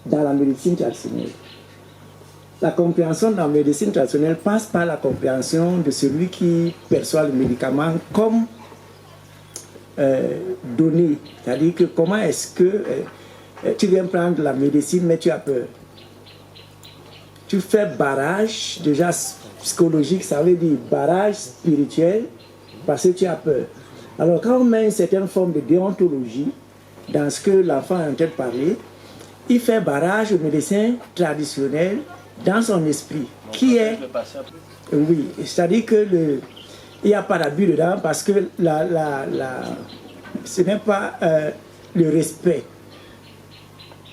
Dans la médecine traditionnelle, la compréhension dans la médecine traditionnelle passe par la compréhension de celui qui perçoit le médicament comme donné. C'est-à-dire que comment est-ce que tu viens prendre la médecine mais tu as peur. Tu fais barrage, déjà psychologique, ça veut dire barrage spirituel parce que tu as peur. Alors quand on met une certaine forme de déontologie dans ce que l'enfant est en train de parler, il fait barrage au médecin traditionnel dans son esprit, qui est... Oui, c'est-à-dire que il n'y a pas d'abus dedans parce que ce n'est pas le respect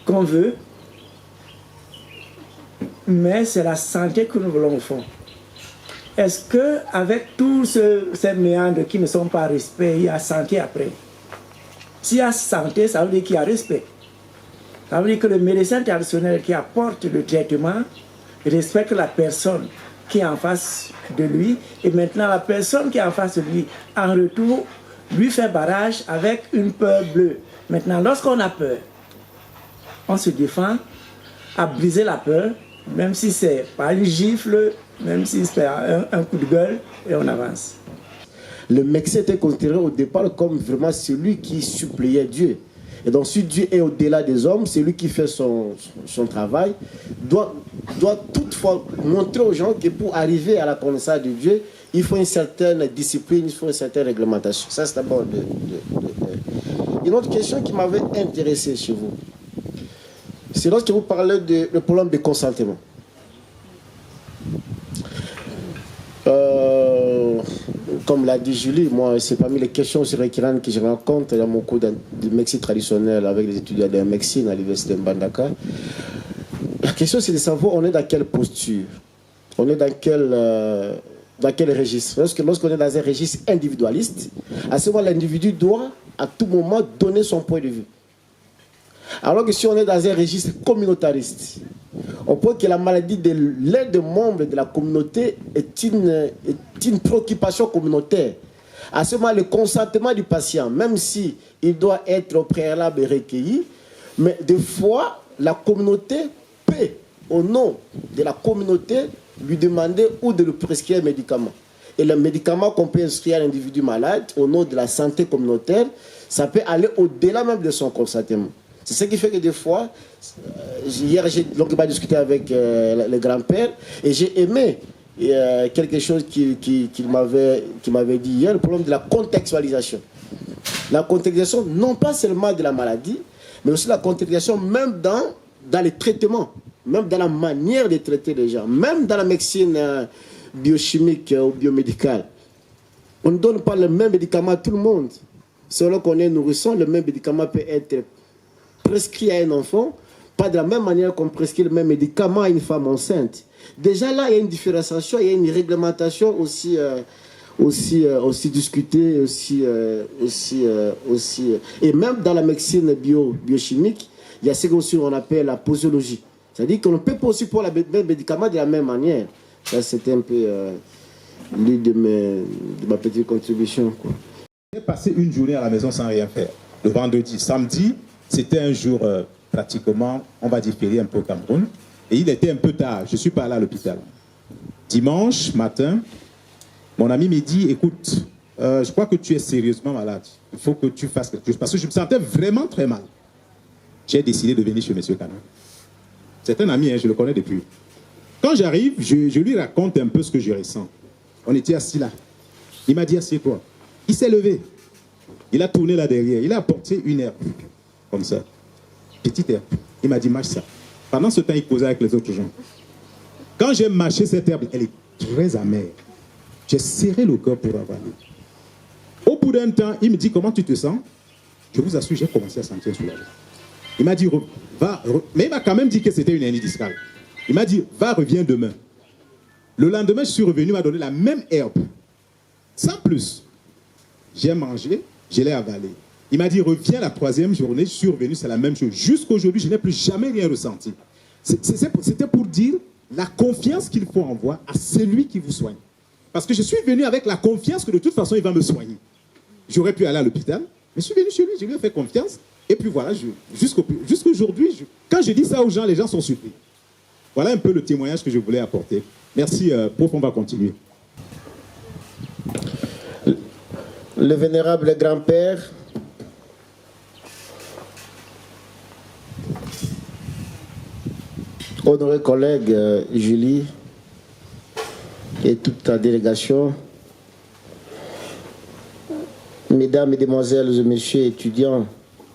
qu'on veut, mais c'est la santé que nous voulons au fond. Est-ce qu'avec tous ces méandres qui ne sont pas respect, il y a santé après? S'il y a santé, ça veut dire qu'il y a respect. Ça veut dire que le médecin traditionnel qui apporte le traitement respecte la personne qui est en face de lui et maintenant la personne qui est en face de lui, en retour, lui fait barrage avec une peur bleue. Maintenant, lorsqu'on a peur, on se défend à briser la peur, même si c'est pas une gifle, même si c'est un coup de gueule, et on avance. Le médecin était considéré au départ comme vraiment celui qui suppliait Dieu. Et donc, si Dieu est au-delà des hommes, c'est lui qui fait son travail, doit toutefois montrer aux gens que pour arriver à la connaissance de Dieu, il faut une certaine discipline, il faut une certaine réglementation. Ça, c'est d'abord une autre question qui m'avait intéressé chez vous. C'est lorsque vous parlez du problème de consentement. Comme l'a dit Julie, moi, c'est parmi les questions récurrentes que je rencontre dans mon cours de médecine traditionnelle avec les étudiants de médecine à l'université de Mbandaka. La question, c'est de savoir on est dans quelle posture, on est dans quel registre. Lorsqu'on est dans un registre individualiste, à ce moment, l'individu doit à tout moment donner son point de vue. Alors que si on est dans un registre communautariste, on peut que la maladie de l'un des membres de la communauté est une préoccupation communautaire. À ce moment, le consentement du patient, même si il doit être au préalable recueilli, mais des fois, la communauté peut, au nom de la communauté, lui demander ou de lui prescrire un médicament. Et le médicament qu'on peut inscrire à l'individu malade, au nom de la santé communautaire, ça peut aller au-delà même de son consentement. C'est ce qui fait que des fois, hier j'ai longuement discuté avec le grand-père et j'ai aimé quelque chose qu'il m'avait dit hier, le problème de la contextualisation. La contextualisation, non pas seulement de la maladie, mais aussi la contextualisation même dans les traitements, même dans la manière de traiter les gens, même dans la médecine biochimique ou biomédicale. On ne donne pas le même médicament à tout le monde. Selon qu'on est nourrisson, le même médicament peut être prescrit à un enfant, pas de la même manière qu'on prescrit le même médicament à une femme enceinte. Déjà là, il y a une différenciation, il y a une réglementation aussi discutée, et même dans la médecine biochimique, il y a ce qu'on appelle la posologie. C'est-à-dire qu'on ne peut pas aussi pour le même médicament de la même manière. Ça, c'était un peu l'une de ma petite contribution, quoi. J'ai passé une journée à la maison sans rien faire. Le vendredi, samedi, c'était un jour pratiquement, on va dire, férié un peu au Cameroun. Et il était un peu tard, je suis pas allé à l'hôpital. Dimanche matin, mon ami me dit, écoute, je crois que tu es sérieusement malade. Il faut que tu fasses quelque chose. Parce que je me sentais vraiment très mal. J'ai décidé de venir chez M. Canon. C'est un ami, hein, je le connais depuis. Quand j'arrive, je lui raconte un peu ce que je ressens. On était assis là. Il m'a dit, assieds-toi. Il s'est levé. Il a tourné là derrière. Il a apporté une herbe. Comme ça. Petite herbe. Il m'a dit, mâche ça. Pendant ce temps, il causait avec les autres gens. Quand j'ai mâché cette herbe, elle est très amère. J'ai serré le cœur pour avaler. Au bout d'un temps, il me dit, comment tu te sens? Je vous assure, j'ai commencé à sentir soulagé. Il m'a dit, mais il m'a quand même dit que c'était une hernie discale. Il m'a dit, reviens demain. Le lendemain, je suis revenu, il m'a donné la même herbe. Sans plus. j'ai mangé, je l'ai avalé. Il m'a dit, reviens la 3e journée, je suis revenu, c'est la même chose. Jusqu'aujourd'hui, je n'ai plus jamais rien ressenti. C'était pour dire la confiance qu'il faut envoyer à celui qui vous soigne. Parce que je suis venu avec la confiance que de toute façon, il va me soigner. J'aurais pu aller à l'hôpital, mais je suis venu chez lui, je lui ai fait confiance. Et puis voilà, jusqu'aujourd'hui, quand je dis ça aux gens, les gens sont surpris. Voilà un peu le témoignage que je voulais apporter. Merci, prof, on va continuer. Le vénérable grand-père, honoré collègue Julie et toute ta délégation, mesdames, mesdemoiselles et messieurs étudiants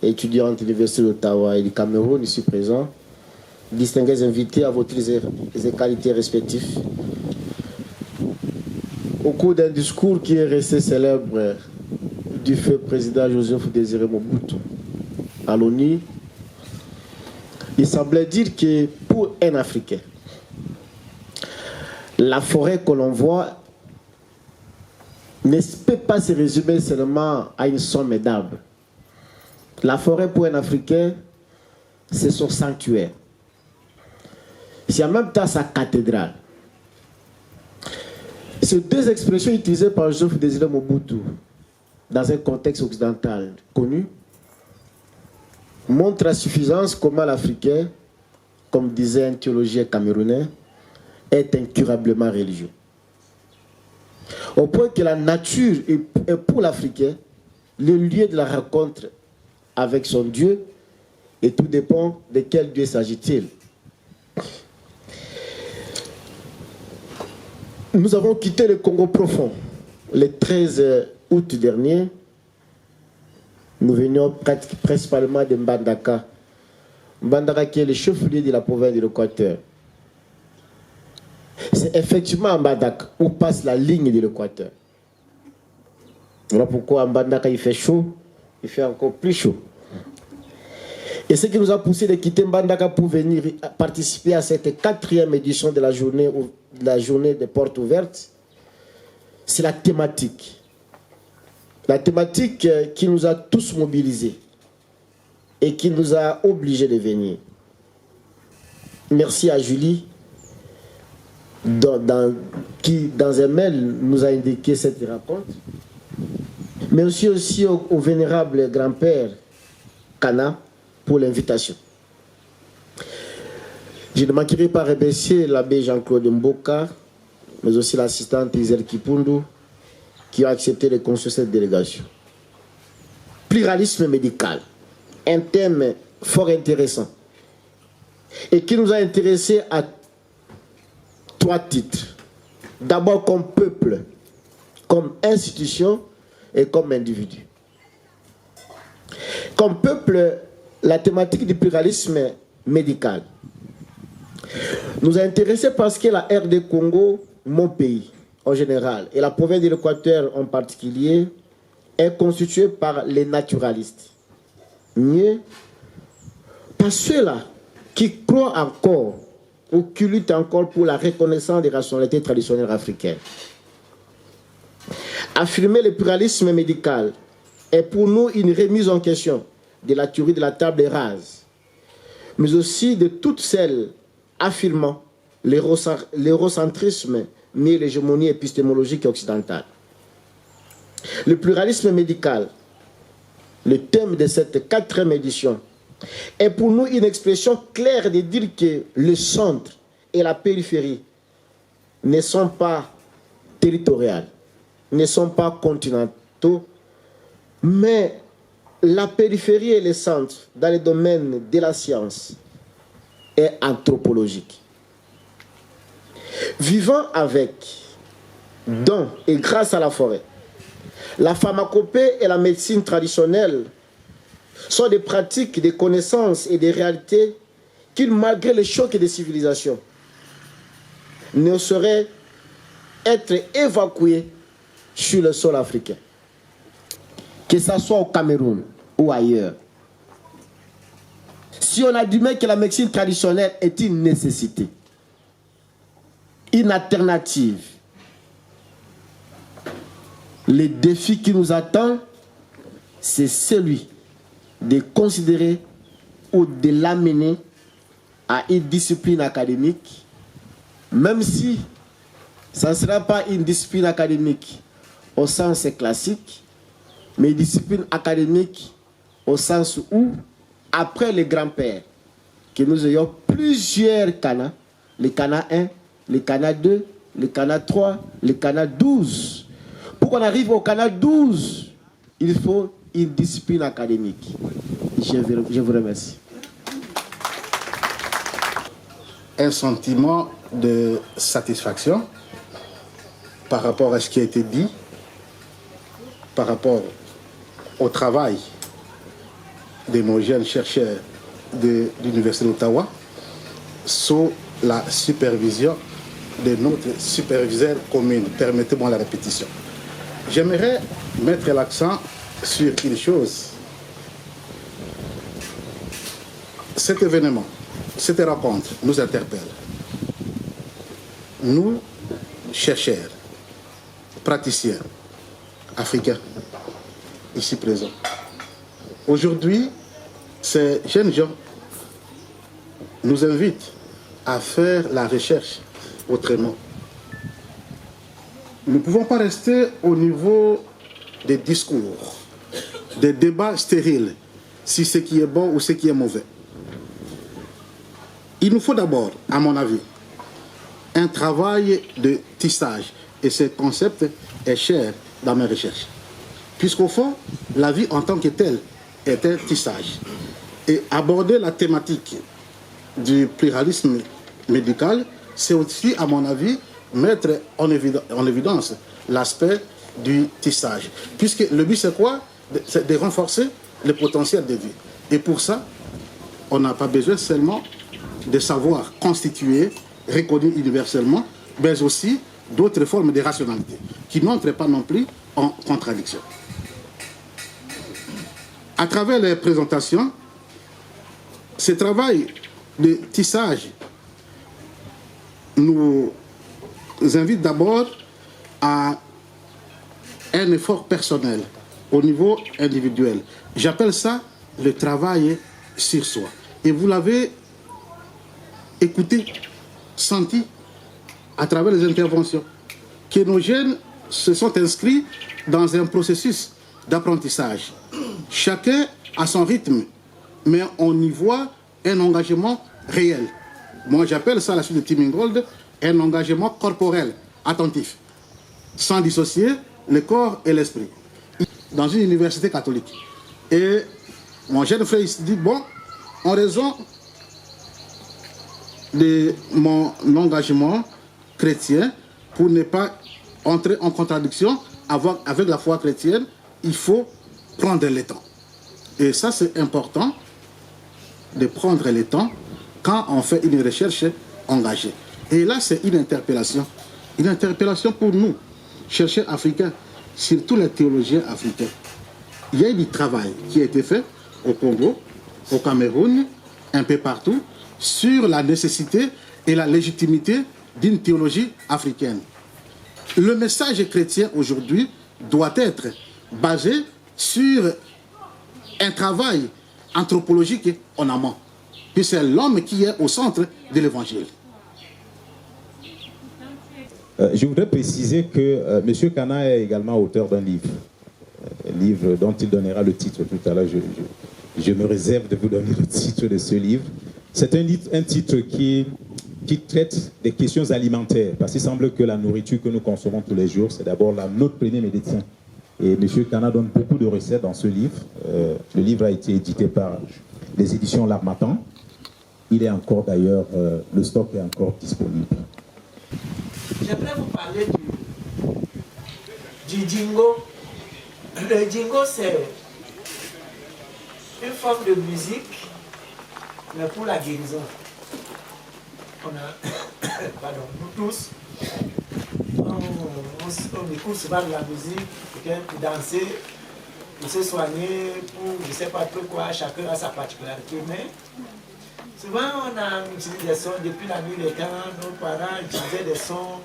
et étudiantes de l'Université d'Ottawa et du Cameroun ici présents, distingués invités à votre qualités respectives, au cours d'un discours qui est resté célèbre du feu président Joseph Désiré Mobutu à l'ONU, il semblait dire que pour un Africain, la forêt que l'on voit ne peut pas se résumer seulement à une somme d'arbres. La forêt pour un Africain, c'est son sanctuaire. C'est en même temps sa cathédrale. Ces deux expressions utilisées par Joseph Désiré Mobutu dans un contexte occidental connu montrent à suffisance comment l'Africain, comme disait un théologien camerounais, est incurablement religieux. Au point que la nature est pour l'Africain le lieu de la rencontre avec son Dieu, et tout dépend de quel Dieu s'agit-il. Nous avons quitté le Congo profond le 13 août dernier. Nous venions principalement de Mbandaka. Mbandaka qui est le chef-lieu de la province de l'Équateur. C'est effectivement à Mbandaka où passe la ligne de l'Équateur. Voilà pourquoi à Mbandaka il fait chaud, il fait encore plus chaud. Et ce qui nous a poussé de quitter Mbandaka pour venir participer à cette 4e édition de la journée des portes ouvertes, c'est la thématique. La thématique qui nous a tous mobilisés et qui nous a obligés de venir. Merci à Julie qui, dans un mail, nous a indiqué cette rencontre. Mais aussi au vénérable grand-père Kana pour l'invitation. Je ne manquerai pas remercier l'abbé Jean-Claude Mboka, mais aussi l'assistante Isel Kipundu, qui a accepté de construire cette délégation. Pluralisme médical, un thème fort intéressant, et qui nous a intéressés à 3 titres. D'abord comme peuple, comme institution et comme individu. Comme peuple, la thématique du pluralisme médical nous a intéressés parce que la RD Congo, mon pays en général, et la province de l'Équateur en particulier, est constituée par les naturalistes. Mieux, par ceux-là qui croient encore ou qui luttent encore pour la reconnaissance des rationalités traditionnelles africaines. Affirmer le pluralisme médical est pour nous une remise en question de la théorie de la table rase, mais aussi de toutes celles affirmant l'eurocentrisme mais l'hégémonie épistémologique occidentale. Le pluralisme médical, le thème de cette 4e édition, est pour nous une expression claire de dire que le centre et la périphérie ne sont pas territoriales, ne sont pas continentaux, mais la périphérie et le centre dans le domaine de la science est anthropologique. Vivant avec, dans et grâce à la forêt, la pharmacopée et la médecine traditionnelle sont des pratiques, des connaissances et des réalités qui, malgré le choc des civilisations, ne sauraient être évacuées sur le sol africain, que ce soit au Cameroun ou ailleurs. Si on admet que la médecine traditionnelle est une nécessité, une alternative Le défi qui nous attend, c'est celui de considérer ou de l'amener à une discipline académique, même si ça ne sera pas une discipline académique au sens classique, mais une discipline académique au sens où, après les grands-pères, que nous ayons plusieurs canas, les canas 1, les canas 2, les canas 3, les canas 12. Pour qu'on arrive au canal 12, il faut une discipline académique. Je vous remercie. Un sentiment de satisfaction par rapport à ce qui a été dit, par rapport au travail de nos jeunes chercheurs de l'Université d'Ottawa, sous la supervision de notre superviseur commune. Permettez-moi la répétition. J'aimerais mettre l'accent sur une chose. Cet événement, cette rencontre nous interpelle. Nous, chercheurs, praticiens, africains, ici présents. Aujourd'hui, ces jeunes gens nous invitent à faire la recherche autrement. Nous ne pouvons pas rester au niveau des discours, des débats stériles, si ce qui est bon ou ce qui est mauvais. Il nous faut d'abord, à mon avis, un travail de tissage. Et ce concept est cher dans mes recherches. Puisqu'au fond, la vie en tant que telle est un tissage. Et aborder la thématique du pluralisme médical, c'est aussi, à mon avis, mettre en évidence l'aspect du tissage. Puisque le but, c'est quoi? C'est de renforcer le potentiel de vie. Et pour ça, on n'a pas besoin seulement de savoir constituer, reconnu universellement, mais aussi d'autres formes de rationalité qui n'entrent pas non plus en contradiction. À travers les présentations, ce travail de tissage nous invite d'abord à un effort personnel au niveau individuel. J'appelle ça le travail sur soi. Et vous l'avez écouté, senti à travers les interventions, que nos jeunes se sont inscrits dans un processus d'apprentissage. Chacun à son rythme, mais on y voit un engagement réel. Moi, j'appelle ça, à la suite de Tim Ingold, un engagement corporel, attentif, sans dissocier le corps et l'esprit, dans une université catholique. Et mon jeune frère il se dit, bon, en raison de mon engagement chrétien, pour ne pas entrer en contradiction avec la foi chrétienne, il faut prendre le temps. Et ça, c'est important de prendre le temps quand on fait une recherche engagée. Et là, c'est une interpellation pour nous, chercheurs africains, surtout les théologiens africains. Il y a eu du travail qui a été fait au Congo, au Cameroun, un peu partout, sur la nécessité et la légitimité d'une théologie africaine. Le message chrétien aujourd'hui doit être basé sur un travail anthropologique en amont. Puis c'est l'homme qui est au centre de l'évangile. Je voudrais préciser que M. Kana est également auteur d'un livre dont il donnera le titre tout à l'heure. Je me réserve de vous donner le titre de ce livre. C'est un titre qui traite des questions alimentaires, parce qu'il semble que la nourriture que nous consommons tous les jours, c'est d'abord notre premier médecin. Et M. Kana donne beaucoup de recettes dans ce livre. Le livre a été édité par les éditions L'Harmattan. Il est encore d'ailleurs, le stock est encore disponible. J'aimerais vous parler du jingo. Le jingo, c'est une forme de musique, mais pour la guérison. Pardon, nous tous, on écoute souvent de la musique, peut-être pour danser, pour se soigner, pour je ne sais pas trop quoi, chacun a sa particularité, mais souvent on a utilisé des sons depuis la nuit des temps, nos parents utilisaient des sons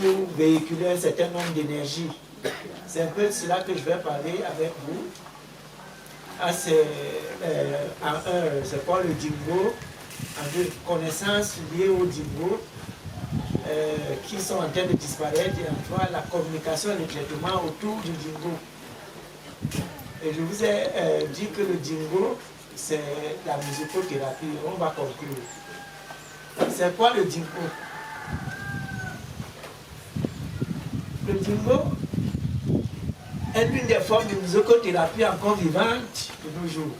pour véhiculer un certain nombre d'énergie. C'est un peu de cela que je vais parler avec vous. Ah, c'est quoi le dingo, en deux connaissances liées au dingo qui sont en train de disparaître et en trois la communication et le traitement autour du dingo. Et je vous ai dit que le dingo, c'est la musicothérapie. On va conclure. C'est quoi le dingo? Le dingo est l'une des formes de musicothérapie encore vivante de nos jours.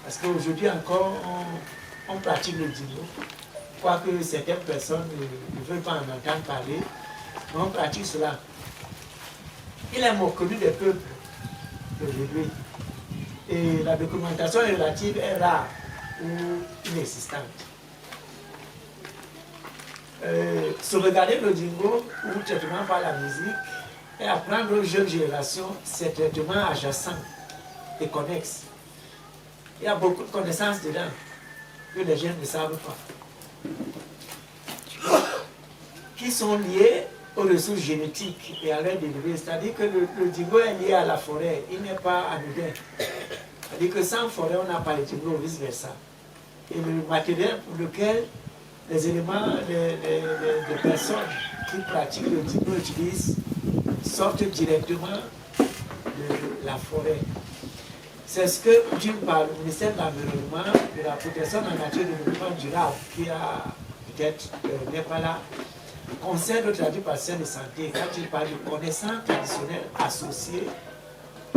Parce qu'aujourd'hui encore, on pratique le dingo. Quoique certaines personnes ne veulent pas en entendre parler, mais on pratique cela. Il est reconnu des peuples aujourd'hui. Et la documentation relative est rare ou inexistante. Sauvegarder le dingo ou traitement par la musique et apprendre aux jeunes générations ces traitements adjacents et connexes. Il y a beaucoup de connaissances dedans que les jeunes ne savent pas, qui sont liées aux ressources génétiques et à leur développement. C'est-à-dire que le dingo est lié à la forêt, il n'est pas anodin. C'est-à-dire que sans forêt, on n'a pas le dingo, vice-versa. Et le matériel pour lequel les éléments des personnes qui pratiquent le dingo utilisent sortent directement de la forêt. C'est ce que, d'une part, le ministère de l'Environnement, de la protection de la nature et du développement durable, qui a peut-être n'est pas là, conseille le traduit par de santé quand il parle de connaissances traditionnelles associées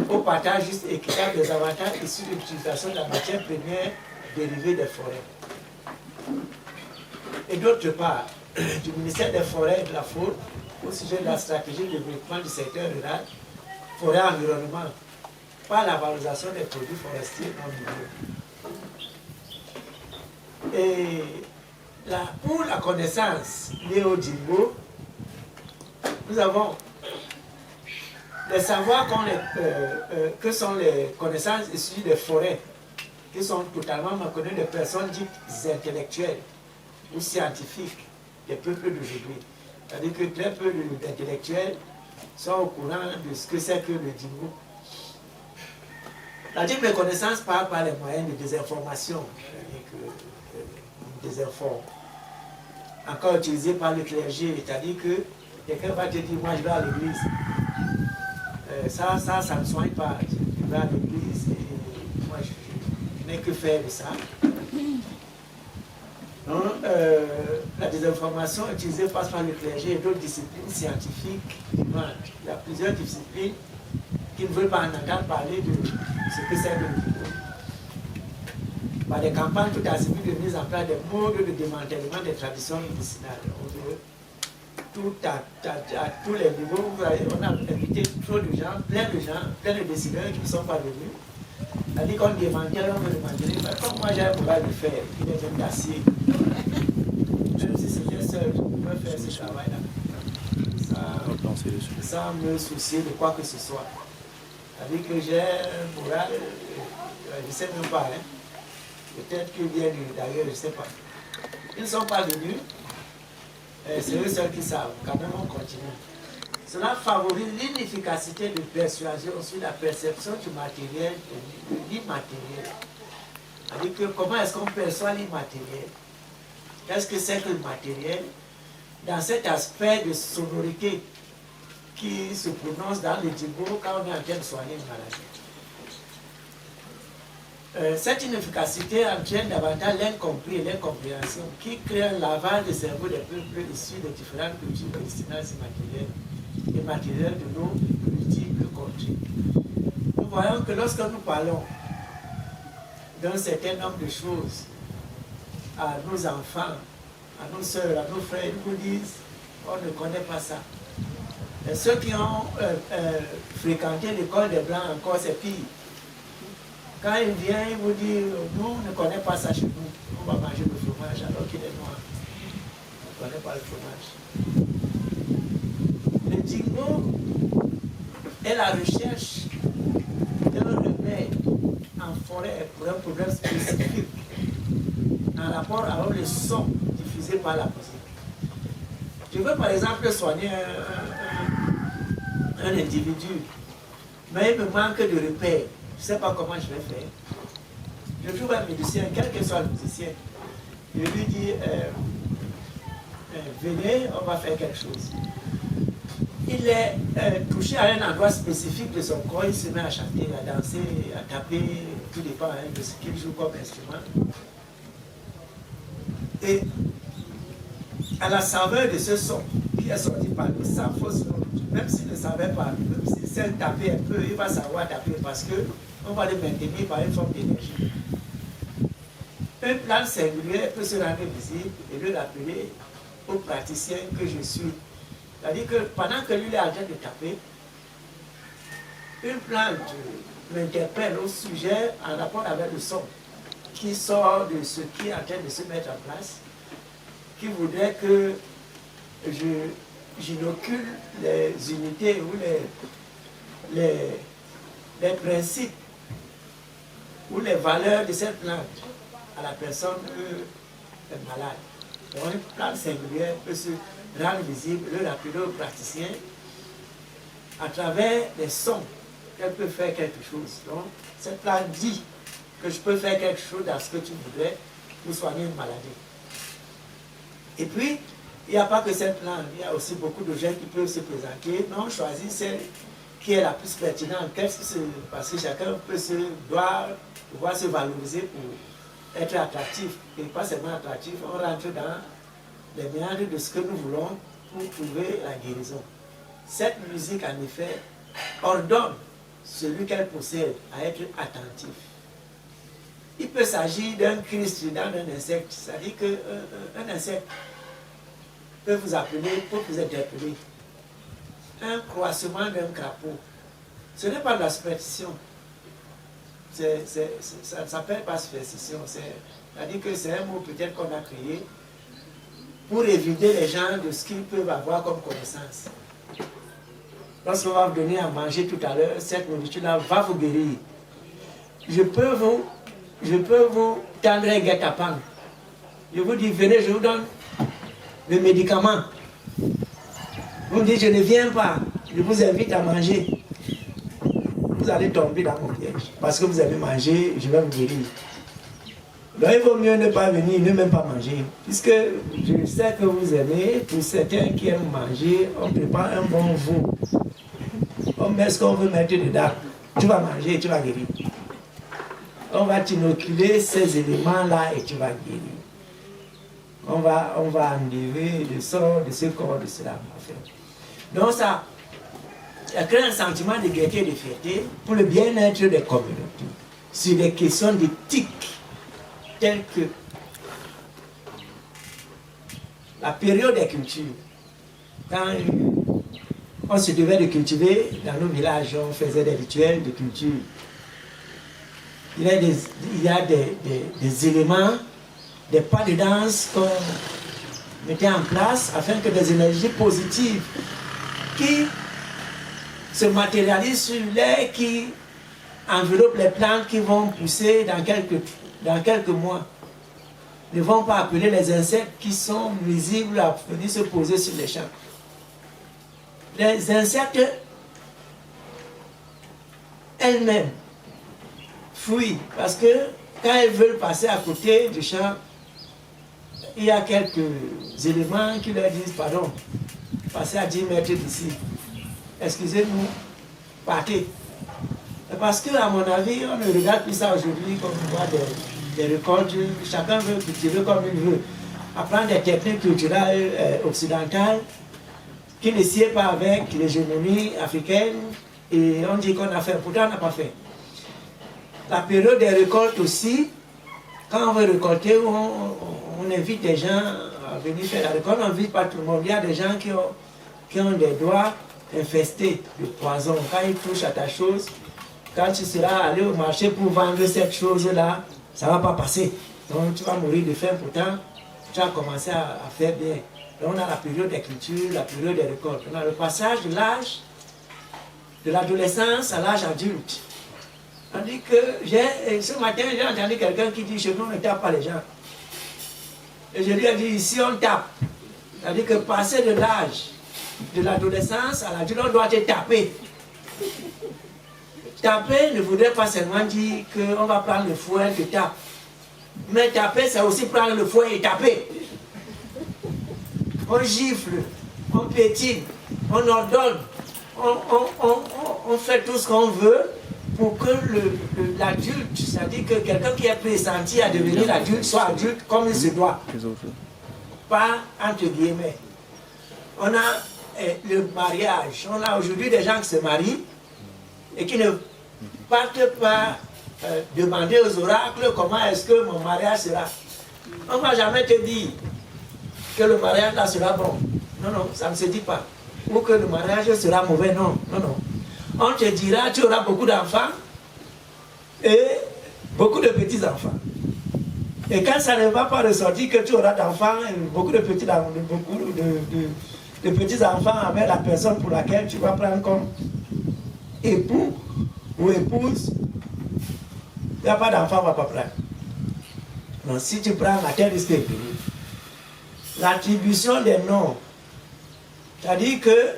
au partage juste et équitable des avantages issus de l'utilisation de la matière première dérivée des forêts. Et d'autre part, du ministère des Forêts et de la Faune, au sujet de la stratégie de développement du secteur rural, forêt-environnement, par la valorisation des produits forestiers non minéraux. Et pour la connaissance liée au dingo, nous avons les savoirs que sont les connaissances issues des forêts, qui sont totalement méconnues des personnes dites intellectuelles ou scientifiques des peuples d'aujourd'hui. C'est-à-dire que très peu d'intellectuels sont au courant de ce que c'est que le dingo. C'est-à-dire que les connaissances parlent par les moyens de désinformation, c'est-à-dire que désinforme. Encore utilisé par le clergé, c'est-à-dire que quelqu'un va te dire, moi je vais à l'église. Ça ne soigne pas. Je vais à l'église et moi je n'ai que faire de ça. Donc, la désinformation utilisée passe par le clergé et d'autres disciplines scientifiques humaines. Il y a plusieurs disciplines qui ne veulent pas en entendre parler de ce que c'est que le dingo. Par des campagnes tout azimuts de mise en place des modes de démantèlement des traditions médicinales. À tous les niveaux, on a invité trop de gens, plein de décideurs qui ne sont pas venus. C'est-à-dire qu'on démantèle, on veut démanteler. Mais comme moi j'ai un bras de fer, il est même d'acier. Même si c'était seul, je pouvais faire ce travail-là. Sans me soucier de quoi que ce soit. C'est-à-dire que j'ai un moral, je ne sais même pas. Peut-être qu'ils viennent d'ailleurs, je ne sais pas. Ils ne sont pas venus. C'est eux seuls qui savent. Quand même, on continue. Cela favorise l'inefficacité de persuasion sur la perception du matériel et de l'immatériel. C'est-à-dire que comment est-ce qu'on perçoit l'immatériel? Qu'est-ce que c'est que le matériel? Dans cet aspect de sonorité qui se prononce dans le dingo quand on est en train de soigner une maladie. Cette inefficacité entraîne davantage l'incompris et l'incompréhension qui crée un lavage de cerveau des peuples issus de différentes cultures médicinales et matérielles de nos multiples contrées. Nous voyons que lorsque nous parlons d'un certain nombre de choses à nos enfants, à nos soeurs, à nos frères, ils nous disent on ne connaît pas ça. Et ceux qui ont fréquenté l'école des Blancs encore, c'est pire. Quand il vient, il vous dit, nous, on ne connaît pas ça chez nous. On va manger le fromage alors qu'il est noir. On ne connaît pas le fromage. Le dingo est la recherche d'un remède en forêt pour un problème spécifique en rapport avec le son diffusé par la musique. Je veux par exemple soigner un individu, mais il me manque de repères. Je ne sais pas comment je vais faire. Je trouve un musicien, quel que soit le musicien, je lui dis, venez, on va faire quelque chose. Il est touché à un endroit spécifique de son corps, il se met à chanter, à danser, à taper, tout dépend de ce qu'il joue comme instrument. Et à la saveur de ce son qui est sorti par lui, sa fausse note, même s'il ne savait pas, même s'il sait taper un peu, il va savoir taper parce qu'on va le maintenir par une forme d'énergie. Un plan singulier peut se rendre visible et le rappeler au praticien que je suis. C'est-à-dire que pendant que lui est en train de taper, une plante m'interpelle au sujet en rapport avec le son qui sort de ce qui est en train de se mettre en place, qui voudrait que j'inocule les unités ou les principes ou les valeurs de cette plante à la personne malade. Donc, une plante singulière peut se rendre visible, le rappeler au praticien à travers les sons qu'elle peut faire quelque chose. Donc, cette plante dit que je peux faire quelque chose dans ce que tu voudrais pour soigner une maladie. Et puis, il n'y a pas que cette plante, il y a aussi beaucoup de gens qui peuvent se présenter, mais on choisit celle qui est la plus pertinente. Parce que chacun doit pouvoir se valoriser pour être attractif, et pas seulement attractif, on rentre dans les méandres de ce que nous voulons pour trouver la guérison. Cette musique, en effet, ordonne celui qu'elle possède à être attentif. Il peut s'agir d'un cri strident d'un insecte, c'est-à-dire qu'un insecte peut vous appeler, peut vous interpeller. Un croissement d'un crapaud, ce n'est pas de la superstition. Ça ne s'appelle pas superstition, c'est-à-dire que c'est un mot peut-être qu'on a créé pour éviter les gens de ce qu'ils peuvent avoir comme connaissance. Lorsqu'on va vous donner à manger tout à l'heure, cette nourriture-là va vous guérir. Je peux vous tendre un guet-apens. Je vous dis, venez, je vous donne le médicament. Vous me dites, je ne viens pas, je vous invite à manger. Vous allez tomber dans mon piège. Parce que vous avez mangé, je vais vous guérir. Donc il vaut mieux ne pas venir, ne même pas manger. Puisque je sais que vous aimez, pour certains qui aiment manger, on prépare un bon veau. On met ce qu'on veut mettre dedans. Tu vas manger et tu vas guérir. On va t'inoculer ces éléments-là et tu vas guérir. On va enlever le sort de ce corps, de cela. Donc ça crée un sentiment de gaieté et de fierté pour le bien-être des communautés. Sur des questions d'éthique, telles que la période des cultures. Quand on se devait de cultiver, dans nos villages, on faisait des rituels de culture. Il y a des éléments, des pas de danse qu'on mettait en place afin que des énergies positives qui se matérialisent sur l'air, qui enveloppent les plantes qui vont pousser dans quelques mois. Ne vont pas appeler les insectes qui sont nuisibles à venir se poser sur les champs. Les insectes elles-mêmes fuient parce que quand elles veulent passer à côté du champ, il y a quelques éléments qui leur disent pardon, passez à 10 mètres d'ici. Excusez-nous, partez. Parce que, à mon avis, on ne regarde plus ça aujourd'hui comme on voit des récoltes. Chacun veut cultiver comme il veut. Apprendre des techniques culturelles occidentales qui ne sied pas avec l'hégémonie africaine. Et on dit qu'on a fait, pourtant on n'a pas fait. La période des récoltes aussi, quand on veut récolter, on invite des gens à venir faire la récolte. On n'invite pas tout le monde. Il y a des gens qui ont des doigts infestés de poison. Quand ils touchent à ta chose, quand tu seras allé au marché pour vendre cette chose-là, ça ne va pas passer. Donc tu vas mourir de faim, pourtant tu as commencé à faire bien. Donc on a la période des cultures, la période des récoltes. On a le passage de l'âge, de l'adolescence à l'âge adulte. On dit que ce matin, j'ai entendu quelqu'un qui dit chez nous, on ne tape pas les gens. Et je lui ai dit, ici on tape. C'est-à-dire que passer de l'âge de l'adolescence à l'adulte, on doit te taper. Taper ne voudrait pas seulement dire qu'on va prendre le fouet et te tape. Mais taper, c'est aussi prendre le fouet et taper. On gifle, on piétine, on ordonne, on fait tout ce qu'on veut pour que l'adulte, c'est-à-dire que quelqu'un qui est pressenti à devenir adulte, soit adulte comme il se doit. Pas entre guillemets. On a le mariage. On a aujourd'hui des gens qui se marient et qui ne partent pas demander aux oracles comment est-ce que mon mariage sera. On ne va jamais te dire que le mariage là sera bon. Non, non, ça ne se dit pas. Ou que le mariage sera mauvais. Non, non, non. On te dira tu auras beaucoup d'enfants et beaucoup de petits-enfants. Et quand ça ne va pas ressortir que tu auras d'enfants et beaucoup de petits-enfants avec la personne pour laquelle tu vas prendre comme époux ou épouse, il n'y a pas d'enfant, on ne va pas prendre. Donc si tu prends la terre risque de payer. L'attribution des noms, c'est-à-dire que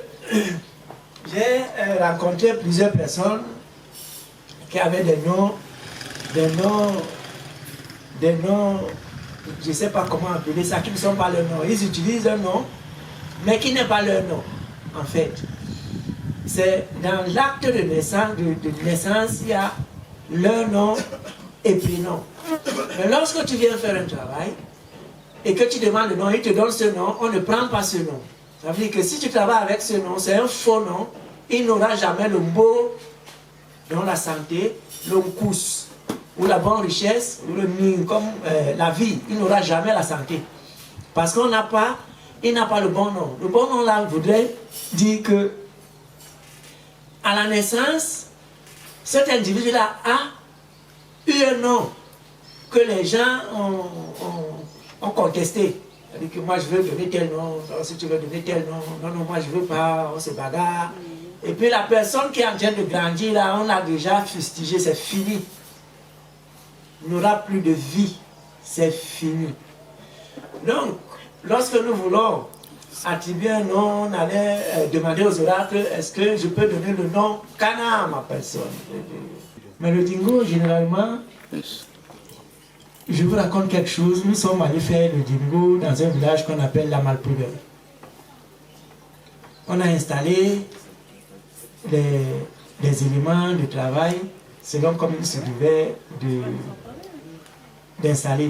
j'ai rencontré plusieurs personnes qui avaient des noms, je ne sais pas comment appeler ça, qui ne sont pas leurs noms. Ils utilisent un nom, mais qui n'est pas leur nom, en fait. C'est dans l'acte de naissance, il y a leur nom et prénom. Mais lorsque tu viens faire un travail, et que tu demandes le nom, il te donne ce nom, on ne prend pas ce nom. Ça veut dire que si tu travailles avec ce nom, c'est un faux nom, il n'aura jamais le mot dans la santé, le cousse, ou la bonne richesse, ou le mine, comme la vie, il n'aura jamais la santé. Parce qu'il n'a pas le bon nom. Le bon nom là voudrait dire que à la naissance, cet individu-là a eu un nom que les gens ont contesté. C'est-à-dire que moi je veux donner tel nom, si tu veux donner tel nom, non, moi je veux pas, on se bagarre. Et puis la personne qui est en train de grandir là, on l'a déjà fustigé, c'est fini. Il n'aura plus de vie, c'est fini. Donc, lorsque nous voulons attribuer un nom, on allait demander aux oracles, est-ce que je peux donner le nom Kana à ma personne? Mais le dingo, généralement, je vous raconte quelque chose. Nous sommes allés faire le dingo dans un village qu'on appelle la Malpoubelle. On a installé des éléments de travail selon comme il se devait d'installer.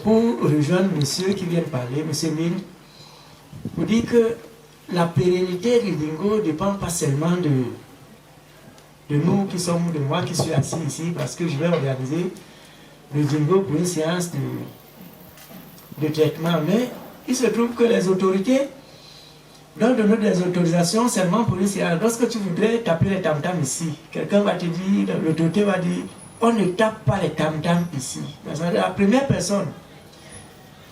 Pour rejoindre monsieur qui vient de parler, monsieur Mine, pour dire que la pérennité du dingo ne dépend pas seulement de nous qui sommes, de moi qui suis assis ici, parce que je vais organiser le dingo pour une séance de traitement. Mais il se trouve que les autorités donnent des autorisations seulement pour une séance. Lorsque tu voudrais taper les tam-tams ici, quelqu'un va te dire, l'autorité va dire, on ne tape pas les tam-tams ici. La première personne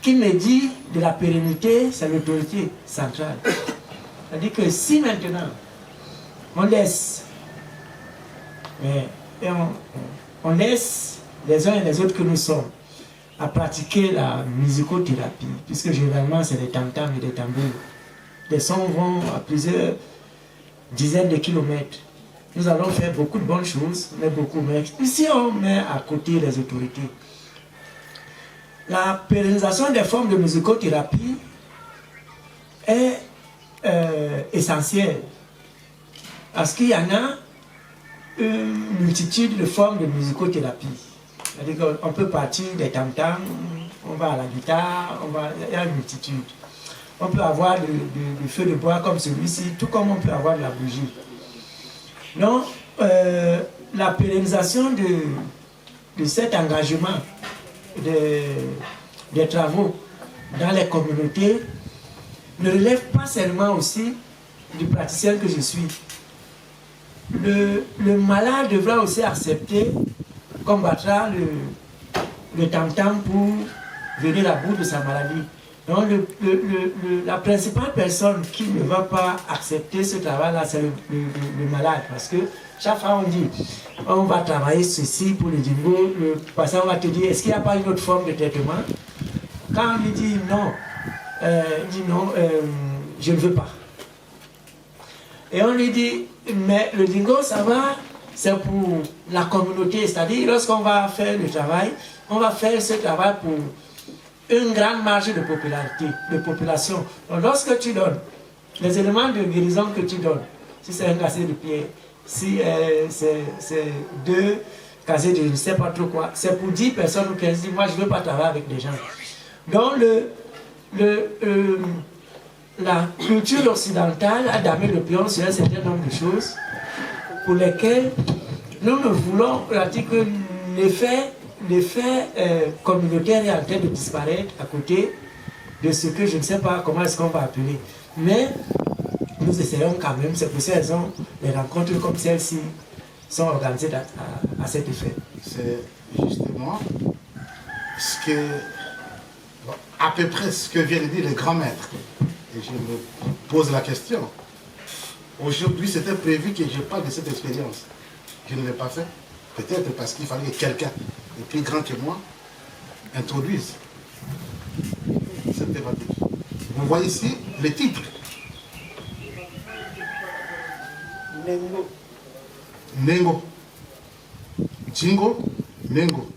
qui me dit de la pérennité, c'est l'autorité centrale. C'est-à-dire que si maintenant on laisse on laisse les uns et les autres que nous sommes à pratiquer la musicothérapie, puisque généralement c'est des tam-tams et des tambours. Les sons vont à plusieurs dizaines de kilomètres. Nous allons faire beaucoup de bonnes choses, mais ici on met à côté les autorités. La pérennisation des formes de musicothérapie est essentielle, parce qu'il y en a une multitude de formes de musicothérapie. C'est-à-dire qu'on peut partir des tam-tams, on va à la guitare, il y a une multitude. On peut avoir du feu de bois comme celui-ci, tout comme on peut avoir de la bougie. Donc, la pérennisation de cet engagement des travaux dans les communautés ne relève pas seulement aussi du praticien que je suis. Le malade devra aussi accepter qu'on battra le tam-tam pour venir à bout de sa maladie. Donc la principale personne qui ne va pas accepter ce travail-là, c'est le malade. Parce que chaque fois on dit, on va travailler ceci pour le dingo, le patient va te dire, est-ce qu'il n'y a pas une autre forme de traitement? Quand on lui dit non, Il dit non, je ne veux pas. Et on lui dit, mais le dingo, ça va, c'est pour la communauté. C'est-à-dire, lorsqu'on va faire le travail, on va faire ce travail pour une grande marge de popularité, de population. Donc, lorsque tu donnes les éléments de guérison que tu donnes, si c'est un cassé de pied, si c'est 2 cassés de je ne sais pas trop quoi, c'est pour 10 personnes ou 15. Moi, je ne veux pas travailler avec des gens. Donc, la culture occidentale a damé le pion sur un certain nombre de choses pour lesquelles nous ne voulons que l'effet communautaire est en train de disparaître à côté de ce que je ne sais pas comment est-ce qu'on va appeler. Mais nous essayons quand même, c'est pour ces raisons, les rencontres comme celle-ci sont organisées à cet effet. C'est justement ce que, à peu près ce que viennent de dire les grands maîtres. Et je me pose la question. Aujourd'hui, c'était prévu que je parle de cette expérience. Je ne l'ai pas fait. Peut-être parce qu'il fallait que quelqu'un de plus grand que moi introduise cette thématique. Vous voyez ici les titres. Nengo. Nengo. Jingo, Nengo.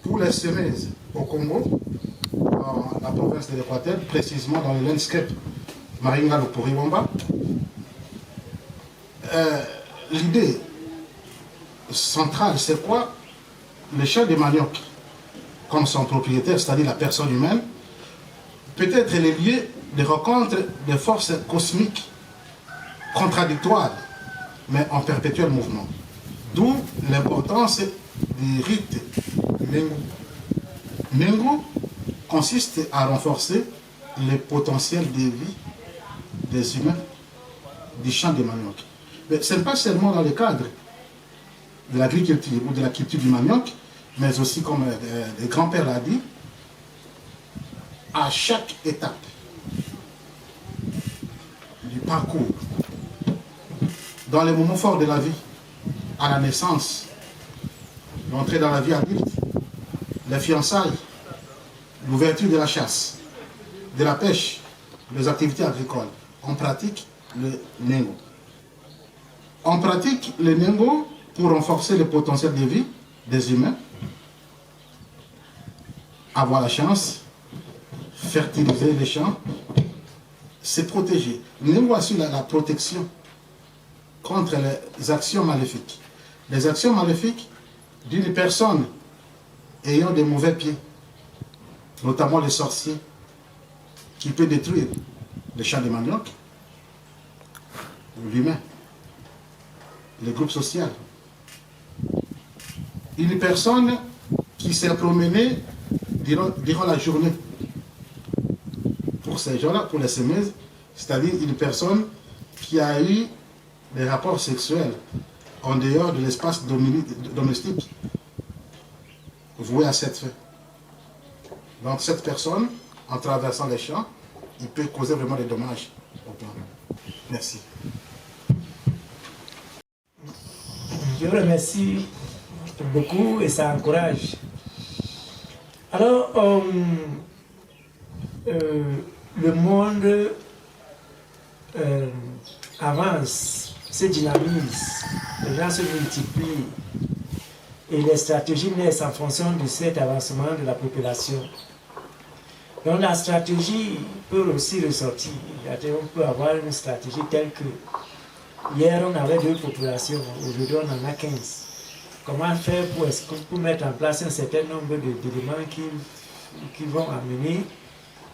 Pour les semaises au Congo, dans la province de l'Équateur, précisément dans le landscape Maringa-Loporiwamba, l'idée centrale, c'est quoi? Le champ de manioc, comme son propriétaire, c'est-à-dire la personne humaine, peut être le lieu de rencontre des forces cosmiques contradictoires, mais en perpétuel mouvement. D'où l'importance du rite Nengo. Nengo consiste à renforcer le potentiel de vie des humains du champ de manioc. Mais ce n'est pas seulement dans le cadre de l'agriculture ou de la culture du manioc, mais aussi, comme le grand-père l'a dit, à chaque étape du parcours, dans les moments forts de la vie, à la naissance, l'entrée dans la vie adulte, les fiançailles, l'ouverture de la chasse, de la pêche, les activités agricoles, on pratique le Nengo. On pratique le Nengo pour renforcer le potentiel de vie des humains, avoir la chance, fertiliser les champs, se protéger. Le Nengo assure la protection contre les actions maléfiques. Les actions maléfiques d'une personne ayant des mauvais pieds, notamment les sorciers, qui peut détruire les champs de manioc, ou l'humain, le groupe social. Une personne qui s'est promenée durant la journée, pour ces gens-là, pour les semaises, c'est-à-dire une personne qui a eu des rapports sexuels en dehors de l'espace domestique voué à cette fin. Donc cette personne, en traversant les champs, il peut causer vraiment des dommages au plan. Merci. Je vous remercie beaucoup et ça encourage. Alors, le monde avance, se dynamise, les gens se multiplient et les stratégies naissent en fonction de cet avancement de la population. Donc la stratégie peut aussi ressortir. On peut avoir une stratégie telle que hier on avait 2 populations, aujourd'hui on en a 15. Comment faire pour mettre en place un certain nombre d'éléments qui vont amener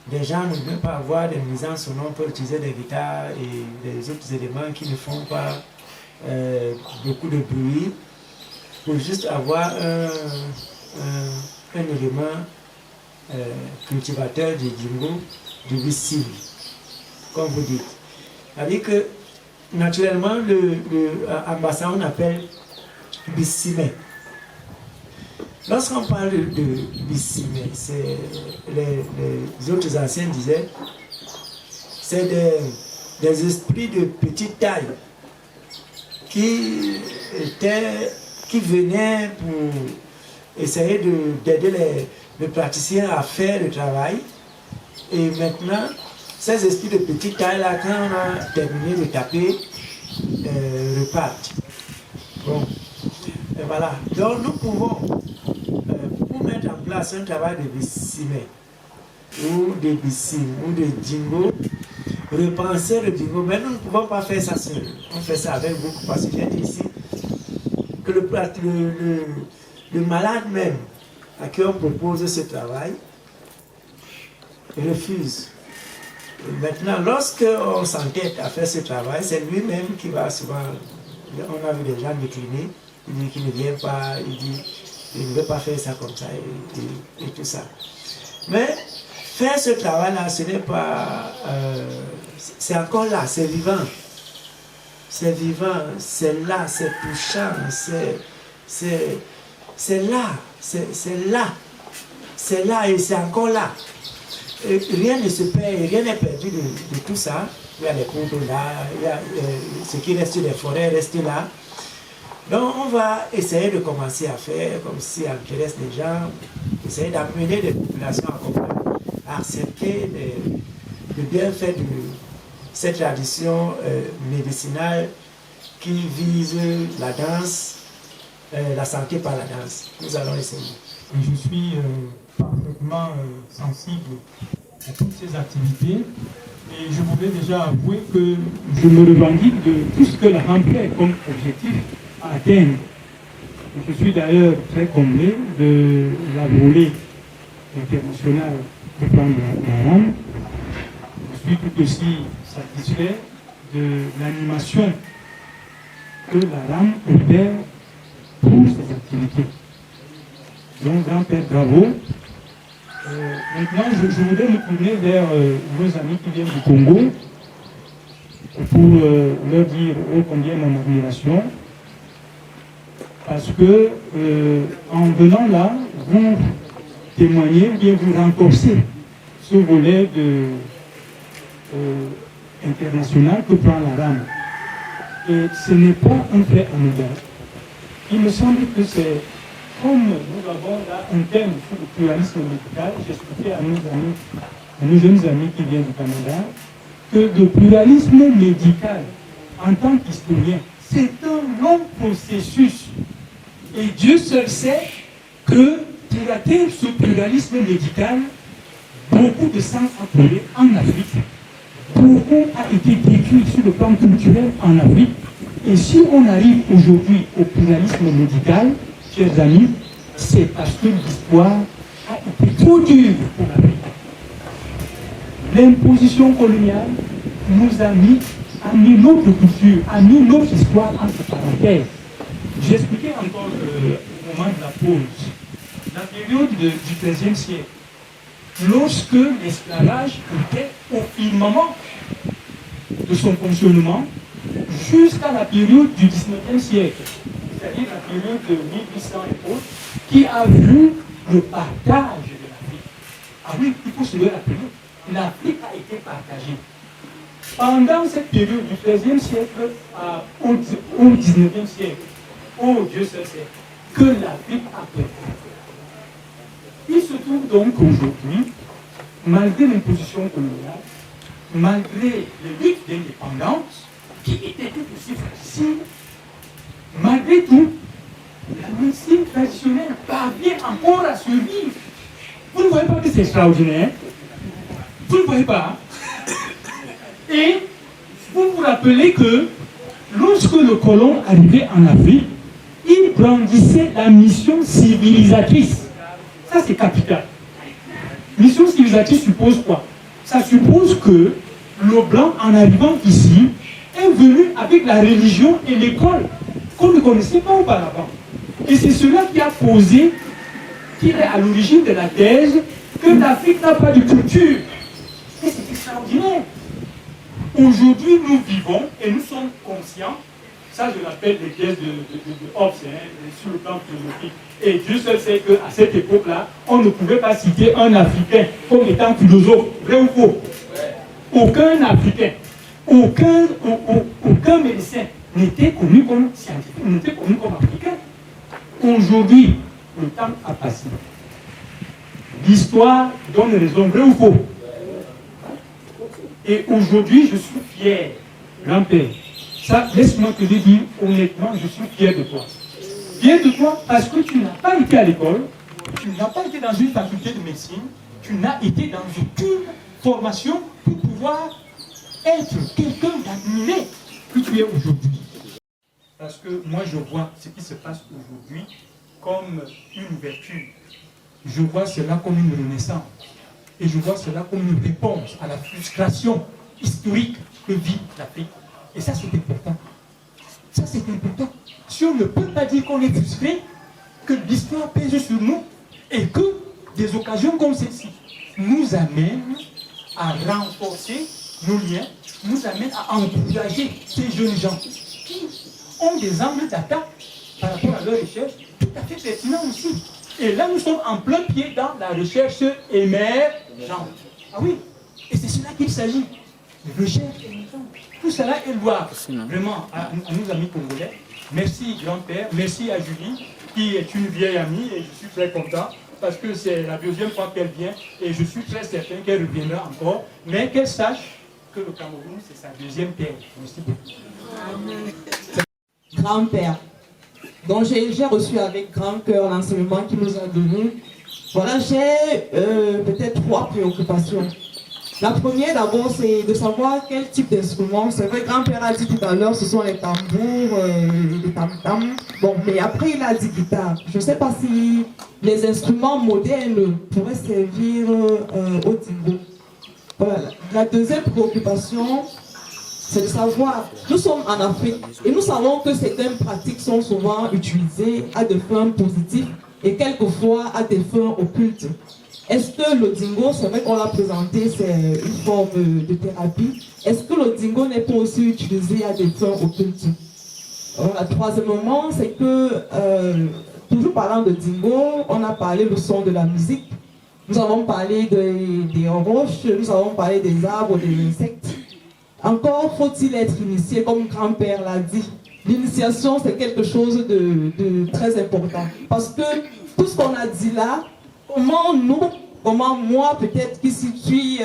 des gens ne veulent pas avoir des nuisances sonores pour utiliser des guitares et des autres éléments qui ne font pas beaucoup de bruit, pour juste avoir un élément cultivateur de dingo, de bissime, comme vous dites. C'est-à-dire que naturellement, en bassin on appelle bissimé. Lorsqu'on parle de bissimé, les autres anciens disaient, c'est des esprits de petite taille qui venaient pour essayer d'aider les praticiens à faire le travail Et maintenant, ces esprits de petite taille là, quand on a terminé de taper, repartent. Bon, et voilà. Donc nous pouvons, pour mettre en place un travail de bissimé, ou de bissim, ou de dingo, repenser le dingo, mais nous ne pouvons pas faire ça seul. On fait ça avec beaucoup, parce que j'ai dit ici que le malade même à qui on propose ce travail refuse. Et maintenant, lorsqu'on s'entête à faire ce travail, c'est lui-même qui va souvent, on a vu des gens décliner, il dit qu'il ne vient pas, il dit il ne veut pas faire ça comme ça et tout ça. Mais faire ce travail-là, ce n'est pas, c'est encore là, c'est vivant. C'est vivant, c'est là, c'est touchant, c'est là, c'est là et c'est encore là. Et rien ne se perd, rien n'est perdu de tout ça. Il y a les cours d'eau là, il y a, ce qui reste des forêts reste là. Donc on va essayer de commencer à faire comme si on intéresse les gens, essayer d'amener les populations à accepter le bienfait de cette tradition médicinale qui vise la danse, la santé par la danse. Nous allons essayer. Je suis parfaitement sensible à toutes ces activités et je voulais déjà avouer que je me revendique de tout ce que la remplit comme objectif à atteindre. Je suis d'ailleurs très comblé de la volée internationale de prendre la rame. Je suis tout aussi satisfait de l'animation que la rame opère pour ces activités. Donc, grand-père, bravo. Maintenant, je voudrais me tourner vers nos amis qui viennent du Congo pour leur dire combien mon admiration. Parce que, en venant là, vous témoignez, bien vous renforcez ce volet international que prend la rame. Et ce n'est pas un fait anodin. Il me semble que c'est, comme nous avons là un thème sur le pluralisme médical, j'expliquais à nos jeunes amis qui viennent du Canada, que le pluralisme médical, en tant qu'historien, c'est un long processus. Et Dieu seul sait que pour atteindre ce pluralisme médical, beaucoup de sang a coulé en Afrique. Beaucoup a été détruit sur le plan culturel en Afrique. Et si on arrive aujourd'hui au pluralisme médical, chers amis, c'est parce que l'histoire a été trop dure pour l'Afrique. L'imposition coloniale nous a mis notre culture, a mis notre histoire entre parenthèses. J'expliquais encore au moment de la pause. La période du XIIIe siècle, lorsque l'esclavage était au firmament de son fonctionnement, jusqu'à la période du XIXe siècle, c'est-à-dire la période de 1800 et autres, qui a vu le partage de l'Afrique. Ah oui, il faut se le rappeler, l'Afrique a été partagée. Pendant cette période du XIIIe siècle au XIXe siècle, oh Dieu seul sait, que l'Afrique a perdu. Il se trouve donc aujourd'hui, malgré l'imposition coloniale, malgré les luttes d'indépendance, qui étaient tout aussi fratricides, malgré tout, la médecine traditionnelle parvient encore à survivre. Vous ne voyez pas que c'est extraordinaire? Vous ne voyez pas? Et vous vous rappelez que lorsque le colon arrivait en Afrique, il brandissait la mission civilisatrice. Ça, c'est capital. Mission civilisatrice suppose quoi? Ça suppose que le blanc, en arrivant ici, est venu avec la religion et l'école qu'on ne connaissait pas auparavant. Et c'est cela qui a posé, qui est à l'origine de la thèse que l'Afrique n'a pas de culture. Et c'est extraordinaire. Aujourd'hui, nous vivons et nous sommes conscients, ça je l'appelle les thèses de Hobbes, sur le plan philosophique. Et Dieu seul sait qu'à cette époque-là, on ne pouvait pas citer un Africain comme étant philosophe, vrai ou faux? Aucun Africain, aucun médecin n'était connu comme scientifique, n'était connu comme africain. Aujourd'hui, le temps a passé. L'histoire donne raison, vrai ou faux? Et aujourd'hui, je suis fier, grand-père. Ça, laisse-moi te le dire honnêtement, je suis fier de toi. Fier de toi parce que tu n'as pas été à l'école, tu n'as pas été dans une faculté de médecine, tu n'as été dans aucune formation pour pouvoir être quelqu'un d'admiré que tu es aujourd'hui. Parce que moi, je vois ce qui se passe aujourd'hui comme une ouverture. Je vois cela comme une renaissance. Et je vois cela comme une réponse à la frustration historique que vit l'Afrique. Et ça, c'est important. Ça, c'est important. Si on ne peut pas dire qu'on est frustré, que l'histoire pèse sur nous, et que des occasions comme celle-ci nous amènent à renforcer nos liens, nous amènent à encourager ces jeunes gens qui ont des angles d'attaque par rapport à leur recherche tout à fait pertinents aussi. Et là, nous sommes en plein pied dans la recherche émergente. Ah oui, et c'est cela qu'il s'agit. Recherche émergente. Tout cela est louable, vraiment, à nos amis congolais. Merci, grand-père. Merci à Julie, qui est une vieille amie, et je suis très content, parce que c'est la deuxième fois qu'elle vient, et je suis très certain qu'elle reviendra encore, mais qu'elle sache que le Cameroun, c'est sa deuxième terre. Merci beaucoup. Grand-père. Donc j'ai reçu avec grand cœur l'enseignement qu'il nous a donné. Voilà, j'ai peut-être 3 préoccupations. La première d'abord, c'est de savoir quel type d'instrument. C'est vrai, grand-père a dit tout à l'heure, ce sont les tambours, les tam-tams. Bon, mais après il a dit guitare. Je ne sais pas si les instruments modernes pourraient servir au dingo. Voilà. La deuxième préoccupation, c'est de savoir, nous sommes en Afrique et nous savons que certaines pratiques sont souvent utilisées à des fins positives et quelquefois à des fins occultes. Est-ce que le dingo, c'est vrai qu'on l'a présenté, c'est une forme de thérapie. Est-ce que le dingo n'est pas aussi utilisé à des fins occultes? La troisièmement, c'est que, toujours parlant de dingo, on a parlé du son de la musique. Nous avons parlé des roches, nous avons parlé des arbres, des insectes. Encore faut-il être initié, comme grand-père l'a dit. L'initiation, c'est quelque chose de très important. Parce que tout ce qu'on a dit là, comment moi, peut-être qui suis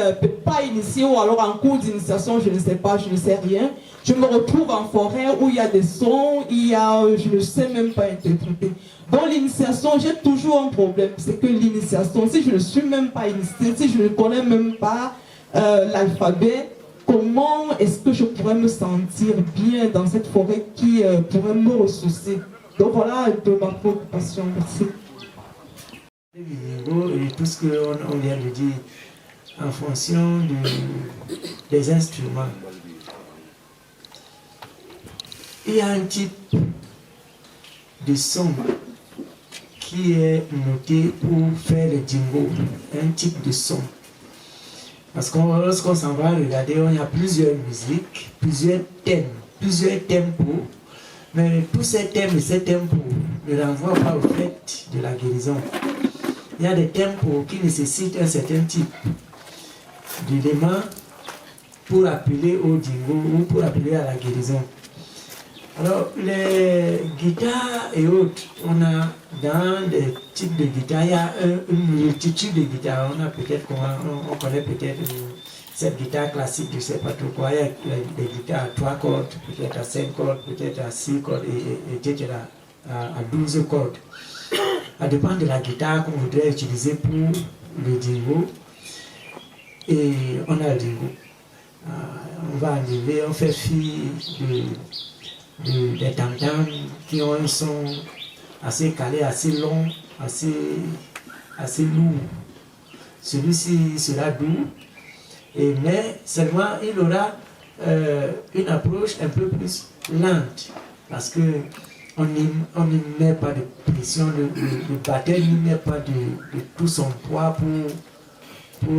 pas initié ou alors en cours d'initiation, je ne sais pas, je ne sais rien. Je me retrouve en forêt où il y a des sons, je ne sais même pas interpréter. Dans l'initiation, j'ai toujours un problème. C'est que l'initiation, si je ne suis même pas initié, si je ne connais même pas l'alphabet, comment est-ce que je pourrais me sentir bien dans cette forêt qui pourrait me ressourcer? Donc voilà un peu ma préoccupation. Merci. Et tout ce qu'on vient de dire en fonction des instruments. Il y a un type de son qui est noté pour faire le dingo, un type de son. Parce que lorsqu'on s'en va regarder, il y a plusieurs musiques, plusieurs thèmes, plusieurs tempos. Mais tous ces thèmes et ces tempos ne renvoient pas au fait de la guérison. Il y a des tempos qui nécessitent un certain type d'éléments pour appeler au dingo ou pour appeler à la guérison. Alors, les guitares et autres, on a dans des types de guitares, il y a une multitude de guitares. On connaît peut-être cette guitare classique, je ne sais pas trop quoi. Il y a des guitares à 3 cordes, peut-être à 5 cordes, peut-être à 6 cordes, etc. À 12 cordes. Ça dépend de la guitare qu'on voudrait utiliser pour le dingo. Et on a le dingo. On va enlever, on fait fi des tam-tams qui ont un son assez calé, assez long, assez lourd. Celui-ci sera doux, mais seulement il aura une approche un peu plus lente, parce que on n'y met pas de pression, le batteur n'y met pas de tout son poids pour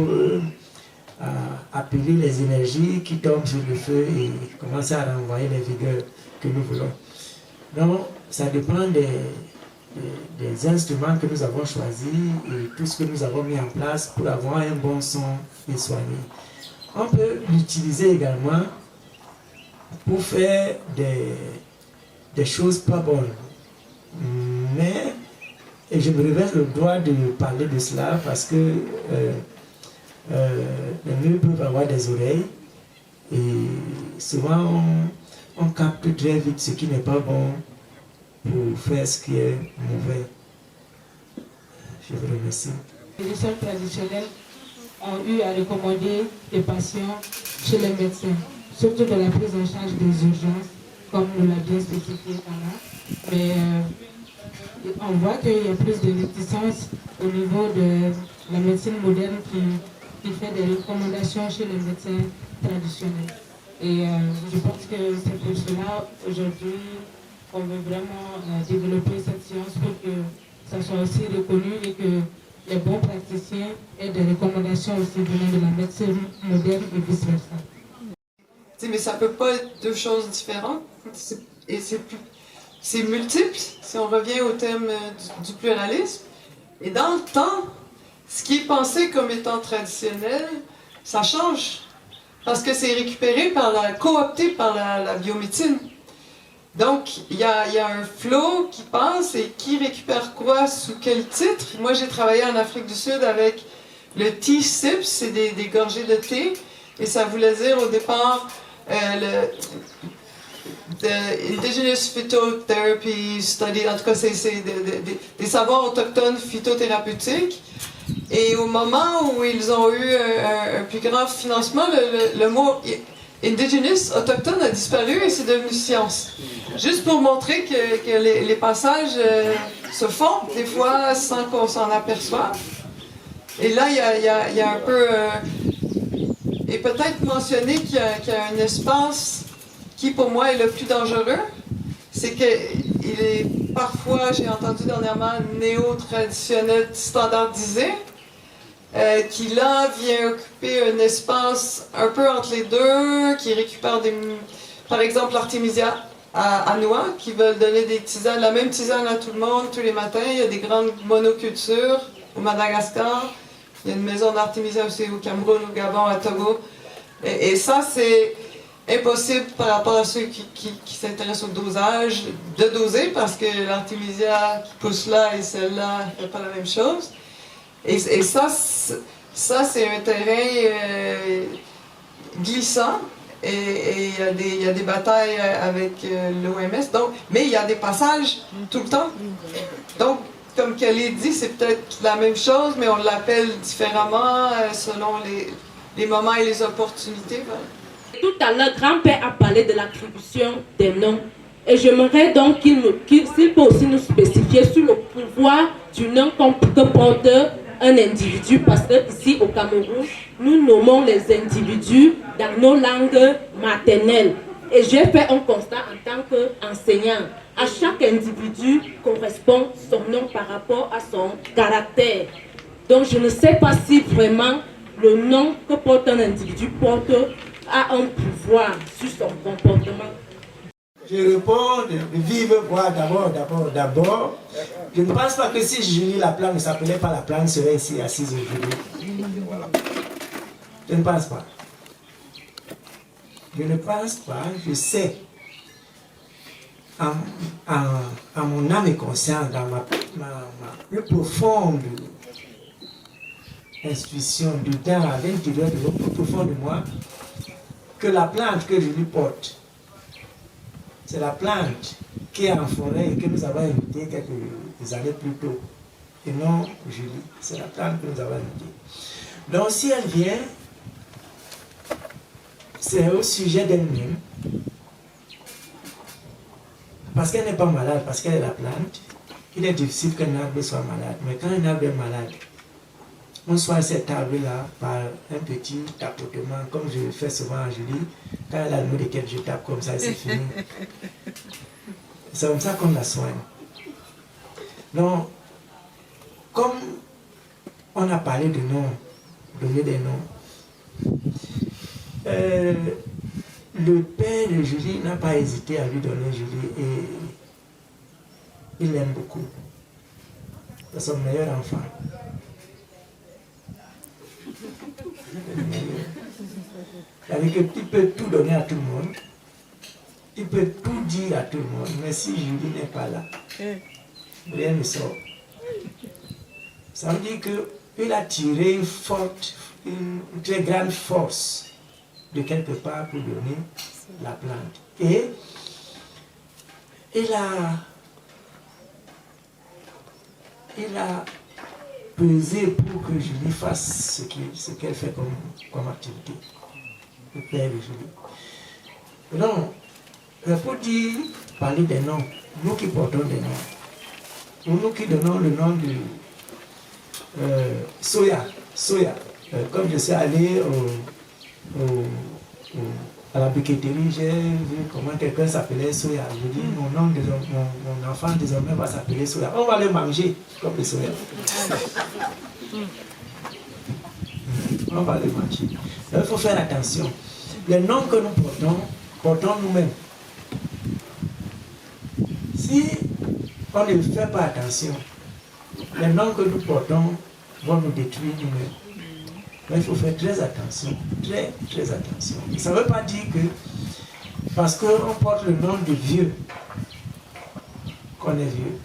appeler les énergies qui tombent sur le feu et commencer à renvoyer les vigueurs que nous voulons. Donc, ça dépend des instruments que nous avons choisis et tout ce que nous avons mis en place pour avoir un bon son et soigné. On peut l'utiliser également pour faire des choses pas bonnes. Mais, et je me révèle le droit de parler de cela parce que les murs peuvent avoir des oreilles Et souvent, on capte très vite ce qui n'est pas bon pour faire ce qui est mauvais. Je vous remercie. Les médecins traditionnels ont eu à recommander des patients chez les médecins, surtout de la prise en charge des urgences, comme nous l'a bien spécifié Anna. Mais on voit qu'il y a plus de réticence au niveau de la médecine moderne qui fait des recommandations chez les médecins traditionnels. Et je pense que c'est pour cela, aujourd'hui, qu'on veut vraiment développer cette science pour que ça soit aussi reconnu et que les bons praticiens aient des recommandations aussi venant de la médecine moderne et vice-versa. Mais ça ne peut pas être deux choses différentes. Et c'est multiple, si on revient au thème du pluralisme. Et dans le temps, ce qui est pensé comme étant traditionnel, ça change. Parce que c'est récupéré coopté par la biomédecine. Donc, il y a un flow qui passe et qui récupère quoi, sous quel titre. Moi, j'ai travaillé en Afrique du Sud avec le tea sips, c'est des gorgées de thé. Et ça voulait dire au départ Indigenous Phytotherapy Study, en tout cas, c'est des savoirs autochtones phytothérapeutiques. Et au moment où ils ont eu un plus grand financement, le mot Indigenous, autochtone, a disparu et c'est devenu science. Juste pour montrer que les passages se font, des fois, sans qu'on s'en aperçoive. Et là, il y a un peu... et peut-être mentionner qu'il y a un espace qui, pour moi, est le plus dangereux. C'est qu'il est parfois, j'ai entendu dernièrement, néo-traditionnel standardisé, qui là vient occuper un espace un peu entre les deux, qui récupère par exemple l'Artemisia annua, qui veulent donner des tisanes, la même tisane à tout le monde tous les matins. Il y a des grandes monocultures au Madagascar. Il y a une maison d'Artemisia aussi au Cameroun, au Gabon, à Togo. Et ça, c'est impossible par rapport à ceux qui s'intéressent au dosage, de doser, parce que l'Artemisia qui pousse là et celle-là ne fait pas la même chose. Et ça c'est un terrain glissant. Et il y a des batailles avec l'OMS. Mais il y a des passages tout le temps. Donc, comme Kelly dit, c'est peut-être la même chose, mais on l'appelle différemment selon les moments et les opportunités. Voilà. Tout à l'heure, grand-père a parlé de l'attribution des noms. Et j'aimerais donc s'il peut aussi nous spécifier sur le pouvoir du nom que porte un individu. Parce que ici au Cameroun, nous nommons les individus dans nos langues maternelles. Et j'ai fait un constat en tant qu'enseignant. À chaque individu correspond son nom par rapport à son caractère. Donc je ne sais pas si vraiment le nom que porte un individu a un pouvoir sur son comportement. Je réponds de vive voix d'abord. Je ne pense pas que si Julie Laplante ne s'appelait pas Laplante, serait ici assise aujourd'hui. Je ne pense pas. Je ne pense pas, je sais. À mon âme et conscience, dans ma plus profonde intuition, dedans, à l'intérieur de l'eau plus profond de moi, que la plante que je lui porte, c'est la plante qui est en forêt et que nous avons invitée quelques années plus tôt. Et non Julie, c'est la plante que nous avons invitée. Donc si elle vient, c'est au sujet d'elle-même. Parce qu'elle n'est pas malade, parce qu'elle est la plante, il est difficile qu'un arbre soit malade. Mais quand un arbre est malade, on soigne cet arbre-là par un petit tapotement, comme je le fais souvent à Julie. Quand elle a le mot de quel je tape comme ça, c'est fini. C'est comme ça qu'on la soigne. Donc, comme on a parlé de noms, donner des noms, le père de Julie n'a pas hésité à lui donner Julie et il l'aime beaucoup. C'est son meilleur enfant. C'est-à-dire qu'il peut tout donner à tout le monde, il peut tout dire à tout le monde, mais si Julie n'est pas là, rien ne sort. Ça veut dire qu'il a tiré une très grande force de quelque part pour donner la plante. Et il a pesé pour que Julie fasse ce qu'elle fait comme activité. Le père de Julie. Donc, pour dire, parler des noms, nous qui portons des noms, ou nous qui donnons le nom de Soya, comme je suis allé à la briqueterie, j'ai vu comment quelqu'un s'appelait Soya. Je dis, mon enfant désormais va s'appeler Soya. On va le manger comme le Soya. On va le manger. Donc, il faut faire attention. Les noms que nous portons nous-mêmes. Si on ne fait pas attention, les noms que nous portons vont nous détruire nous-mêmes. Mais il faut faire très attention, très attention. Ça ne veut pas dire que parce qu'on porte le nom de vieux, qu'on est vieux.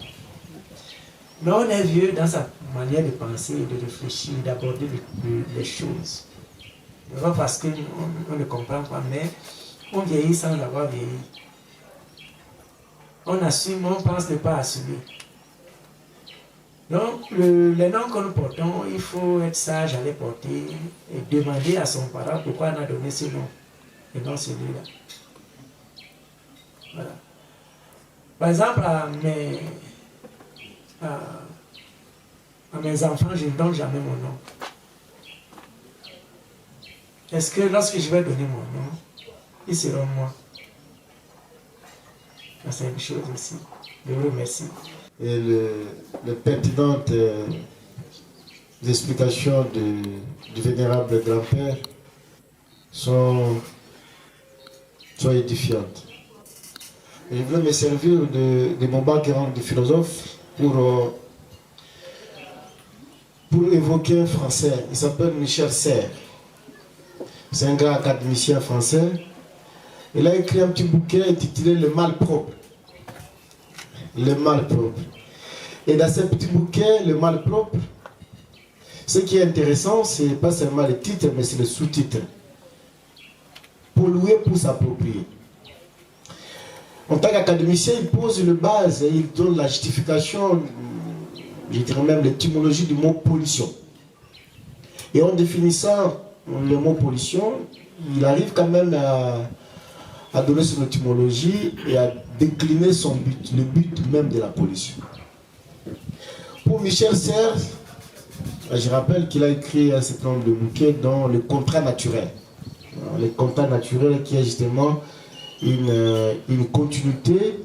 Mais on est vieux dans sa manière de penser, de réfléchir, d'aborder les choses. Pas parce qu'on ne comprend pas, mais on vieillit sans avoir vieilli. On assume, on pense ne pas assumer. Donc, les noms que nous portons, il faut être sage à les porter et demander à son parent pourquoi on a donné ce nom et non celui-là. Voilà. Par exemple, à mes enfants, je ne donne jamais mon nom. Est-ce que lorsque je vais donner mon nom, ils seront moi? C'est une chose aussi. Je vous remercie. Et les pertinentes explications du vénérable grand-père sont édifiantes. Et je veux me servir de mon background de philosophe pour évoquer un Français. Il s'appelle Michel Serres. C'est un grand académicien français. Il a écrit un petit bouquin intitulé Le mal propre. Le mal propre. Et dans ce petit bouquin, Le mal propre, ce qui est intéressant, ce n'est pas seulement le titre, mais c'est le sous-titre. Polluer pour s'approprier. En tant qu'académicien, il pose le base et il donne la justification, je dirais même l'étymologie du mot pollution. Et en définissant le mot pollution, il arrive quand même à donner son étymologie et à décliner son but, le but même de la pollution. Pour Michel Serres, je rappelle qu'il a écrit un certain nombre de bouquins dans le contrat naturel. Le contrat naturel qui est justement une continuité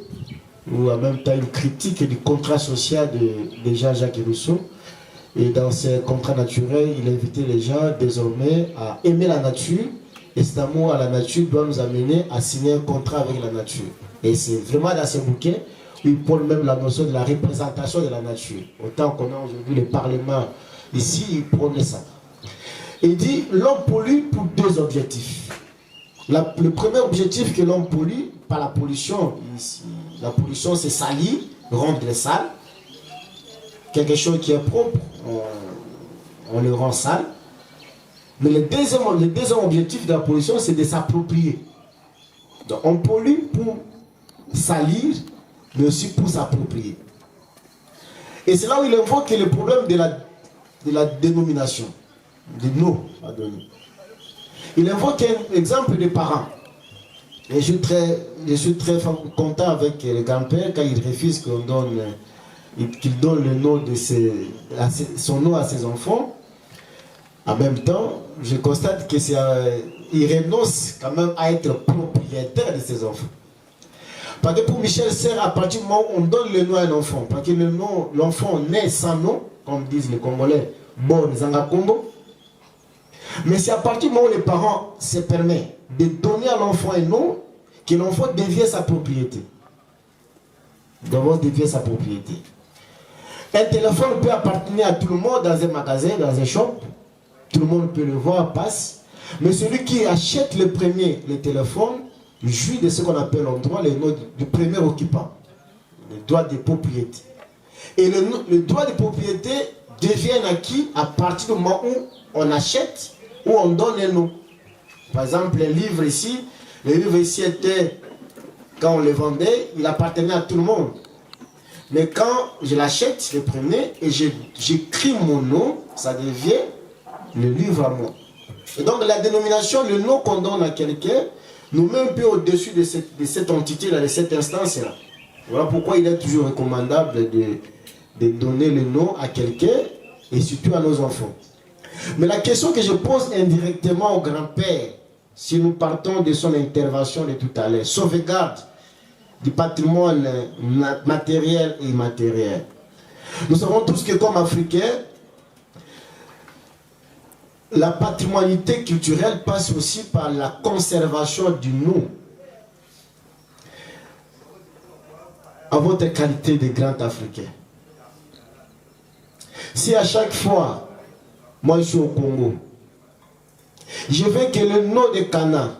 ou en même temps une critique du contrat social de Jean-Jacques Rousseau. Et dans ce contrat naturel, il a invité les gens désormais à aimer la nature. Et cet amour à la nature doit nous amener à signer un contrat avec la nature. Et c'est vraiment dans ce bouquin où il prône même la notion de la représentation de la nature. Autant qu'on a aujourd'hui le Parlement ici, il prône ça. Il dit l'homme pollue pour deux objectifs. Le premier objectif que l'homme pollue, par la pollution, c'est salir, rendre sale. Quelque chose qui est propre, on le rend sale. Mais le deuxième objectif de la pollution, c'est de s'approprier. Donc on pollue pour salir, mais aussi pour s'approprier. Et c'est là où il invoque le problème de la dénomination, de nom à donner. Il invoque un exemple de parents. Et je suis très content avec le grand-père quand il refuse qu'il donne le nom de son nom à ses enfants. En même temps, je constate qu'il renonce quand même à être propriétaire de ses enfants. Parce que pour Michel Serres, à partir du moment où on donne le nom à un enfant, parce que l'enfant naît sans nom, comme disent les Congolais, bon, Zanga Kombo. Mais c'est à partir du moment où les parents se permettent de donner à l'enfant un nom, que l'enfant devient sa propriété. L'enfant devient sa propriété. Un téléphone peut appartenir à tout le monde dans un magasin, dans un shop. Tout le monde peut le voir, passe. Mais celui qui achète le téléphone, jouit de ce qu'on appelle en droit le nom du premier occupant. Le droit de propriété. Et le droit de propriété devient acquis à partir du moment où on achète, où on donne un nom. Par exemple, les livres ici étaient, quand on les vendait, il appartenait à tout le monde. Mais quand je l'achète, je le prenais et j'écris mon nom, ça devient le livre à moi. Et donc la dénomination, le nom qu'on donne à quelqu'un, nous met un peu au-dessus de cette entité-là, de cette instance-là. Voilà pourquoi il est toujours recommandable de donner le nom à quelqu'un et surtout à nos enfants. Mais la question que je pose indirectement au grand-père, si nous partons de son intervention de tout à l'heure, sauvegarde du patrimoine matériel et immatériel. Nous savons tous que comme Africains, la patrimonialité culturelle passe aussi par la conservation du nous. À votre qualité de grand Africain. Si à chaque fois, moi je suis au Congo, je veux que le nom de Cana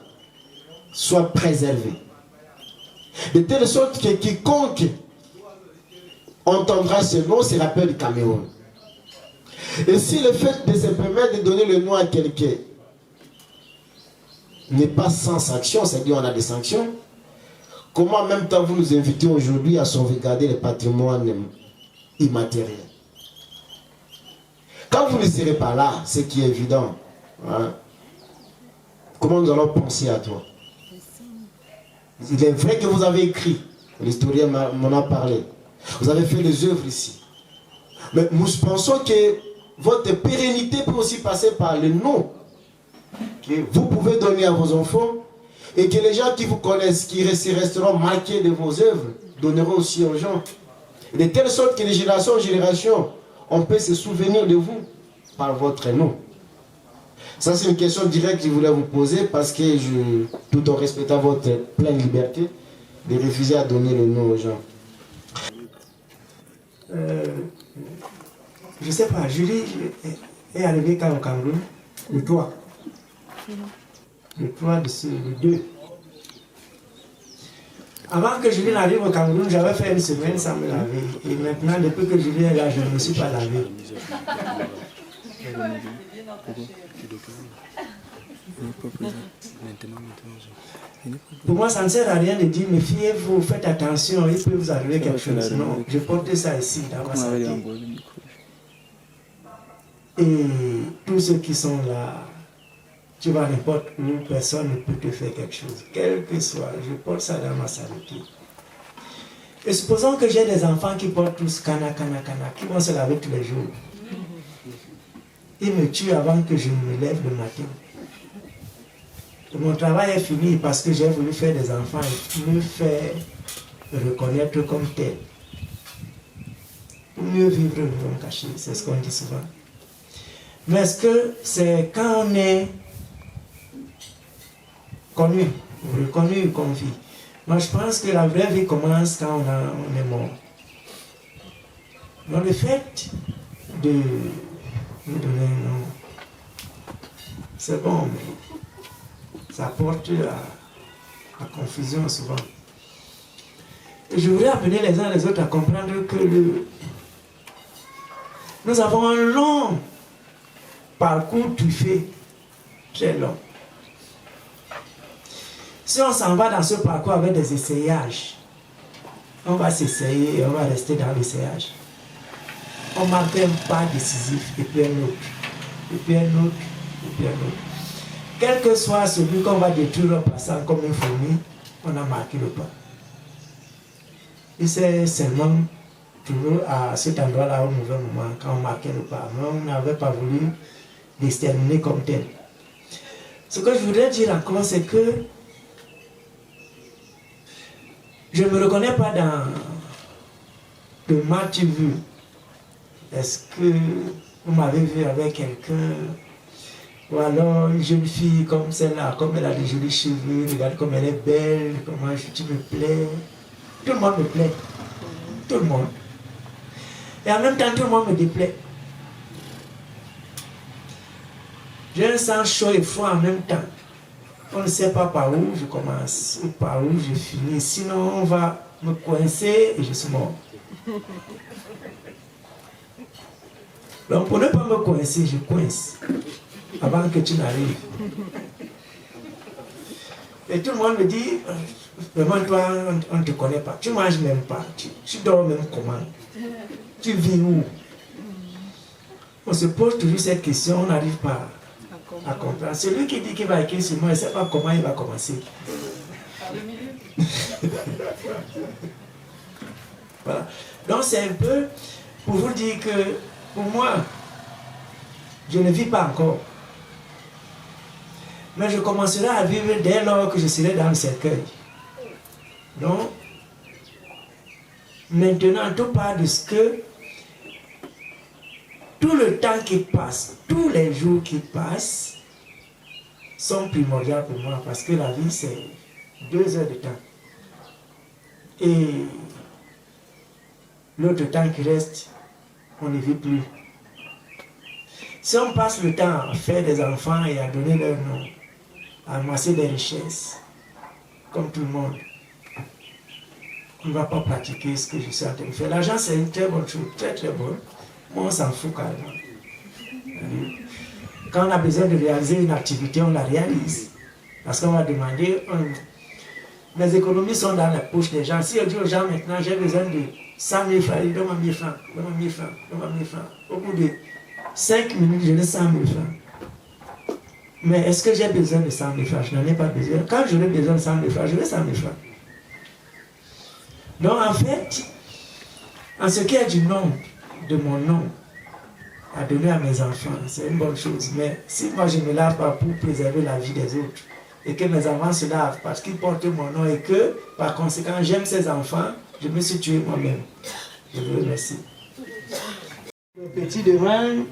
soit préservé. De telle sorte que quiconque entendra ce nom se rappelle du Cameroun. Et si le fait de se permettre de donner le nom à quelqu'un n'est pas sans sanction, c'est-à-dire on a des sanctions, comment en même temps vous nous invitez aujourd'hui à sauvegarder le patrimoine immatériel? Quand vous ne serez pas là, ce qui est évident, hein, comment nous allons penser à toi? Il est vrai que vous avez écrit, l'historien m'en a parlé, vous avez fait des œuvres ici. Mais nous pensons que votre pérennité peut aussi passer par le nom que vous pouvez donner à vos enfants et que les gens qui vous connaissent, qui resteront marqués de vos œuvres, donneront aussi aux gens. De telle sorte que de génération en génération, on peut se souvenir de vous par votre nom. Ça, c'est une question directe que je voulais vous poser parce que, tout en respectant votre pleine liberté, de refuser à donner le nom aux gens. Je ne sais pas, Julie est arrivée quand au Cameroun, le 3. Le 3 le 2. Avant que Julie n'arrive au Cameroun, j'avais fait une semaine sans me laver. Et maintenant, depuis que Julie est là, je ne me suis pas lavé. Pour moi, ça ne sert à rien de dire, méfiez-vous, faites attention, il peut vous arriver quelque chose. Non, je porte ça ici, dans ma santé. Et tous ceux qui sont là, tu vas n'importe où, personne ne peut te faire quelque chose. Quel que soit, je porte ça dans ma santé. Et supposons que j'ai des enfants qui portent tous Cana, qui vont se laver tous les jours. Ils me tuent avant que je me lève le matin. Et mon travail est fini parce que j'ai voulu faire des enfants et me faire reconnaître comme tel. Pour mieux vivre le monde caché, c'est ce qu'on dit souvent. Mais est-ce que c'est quand on est connu, reconnu comme vie? Moi je pense que la vraie vie commence quand on est mort. Donc le fait de nous donner un nom, c'est bon, mais ça porte à confusion souvent. Et je voudrais appeler les uns les autres à comprendre que nous avons un long parcours truffé, très long. Si on s'en va dans ce parcours avec des essayages, on va s'essayer et on va rester dans l'essayage. On marque un pas décisif et puis un autre, et puis un autre, et puis un autre. Quel que soit celui qu'on va détruire en passant comme une fourmi, on a marqué le pas. Et c'est seulement toujours à cet endroit-là, au mauvais moment, quand on marquait le pas. Mais on n'avait pas voulu l'exterminer comme tel. Ce que je voudrais dire encore, c'est que je ne me reconnais pas dans le match vu. Est-ce que vous m'avez vu avec quelqu'un, ou alors une jeune fille comme celle-là, comme elle a des jolis cheveux, regarde comme elle est belle, comment tu me plais. Tout le monde me plaît. Tout le monde. Et en même temps, tout le monde me déplaît. J'ai un sang chaud et froid en même temps. On ne sait pas par où je commence ou par où je finis. Sinon, on va me coincer et je suis mort. Donc, pour ne pas me coincer, je coince avant que tu n'arrives. Et tout le monde me dit, vraiment toi, on ne te connaît pas. Tu manges même pas. Tu dors même comment? Tu vis où? On se pose toujours cette question, on n'arrive pas à comprendre. Celui qui dit qu'il va écrire sur moi, il ne sait pas comment il va commencer. Voilà. Donc c'est un peu pour vous dire que pour moi, je ne vis pas encore. Mais je commencerai à vivre dès lors que je serai dans le cercueil. Donc, maintenant, tout part de ce que tout le temps qui passe, tous les jours qui passent, sont primordiaux pour moi parce que la vie, c'est 2 heures de temps. Et l'autre temps qui reste, on ne vit plus. Si on passe le temps à faire des enfants et à donner leur nom, à amasser des richesses, comme tout le monde, on ne va pas pratiquer ce que je suis en train de faire. L'argent, c'est une très bonne chose, très très bonne. Moi, on s'en fout carrément. Quand on a besoin de réaliser une activité, on la réalise. Parce qu'on va demander, mes économies sont dans la poche des gens. Si on dit aux gens maintenant, j'ai besoin de 100 000 francs, donne-moi 1000 francs, donne-moi 1000 francs, donne-moi 1000 francs. Au bout de 5 minutes, je n'ai 100 000 francs. Mais est-ce que j'ai besoin de 100 000 francs? Je n'en ai pas besoin. Quand j'aurai besoin de 100 000 francs, je vais 100 000 francs. Donc en fait, en ce qui est du nom, de mon nom, à donner à mes enfants, c'est une bonne chose. Mais si moi je ne me lave pas pour préserver la vie des autres, et que mes enfants se lavent parce qu'ils portent mon nom, et que par conséquent j'aime ces enfants, je me suis tué moi-même. Je vous remercie. Le petit demande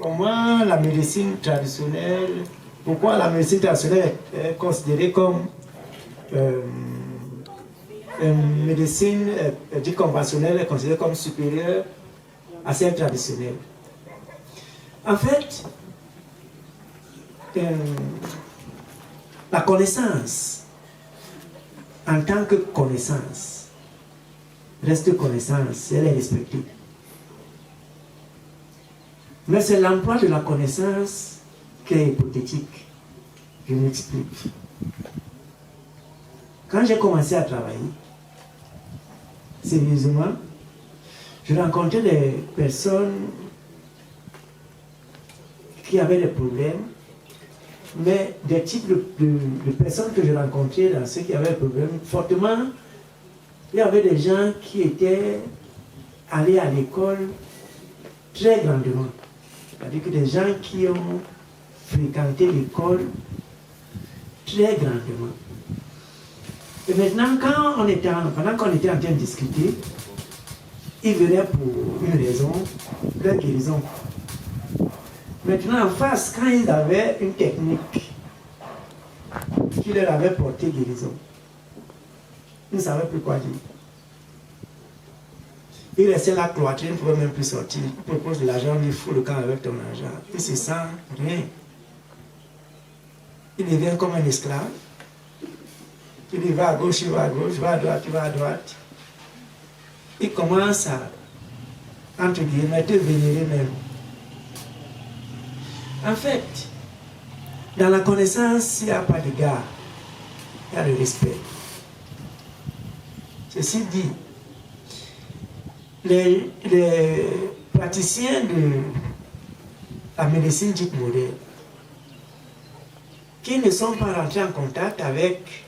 comment la médecine traditionnelle, pourquoi la médecine traditionnelle est considérée comme une médecine dite conventionnelle, est considérée comme supérieure à celle traditionnelle. En fait, la connaissance, en tant que connaissance, reste connaissance, elle est respectée. Mais c'est l'emploi de la connaissance qui est hypothétique. Je m'explique. Quand j'ai commencé à travailler, sérieusement, je rencontrais des personnes qui avaient des problèmes, mais des types de personnes que je rencontrais dans ceux qui avaient des problèmes, fortement, il y avait des gens qui étaient allés à l'école très grandement. C'est-à-dire que des gens qui ont fréquenté l'école très grandement. Et maintenant, pendant qu'on était en train de discuter, ils venaient pour une raison, leur guérison. Maintenant, en face, quand ils avaient une technique qui leur avait porté guérison, ils ne savaient plus quoi dire. Ils restaient là cloîtrés, ils ne pouvaient même plus sortir. Ils proposent de l'argent, ils foutent le camp avec ton argent. Ils se sentent rien. Il devient comme un esclave. Il va à gauche, il va à gauche, il va à droite, il va à droite. Il commence à, entre guillemets, te vénérer même. En fait, dans la connaissance, il n'y a pas de gars, il y a le respect. Ceci dit, les praticiens de la médecine dite moderne, qui ne sont pas rentrés en contact avec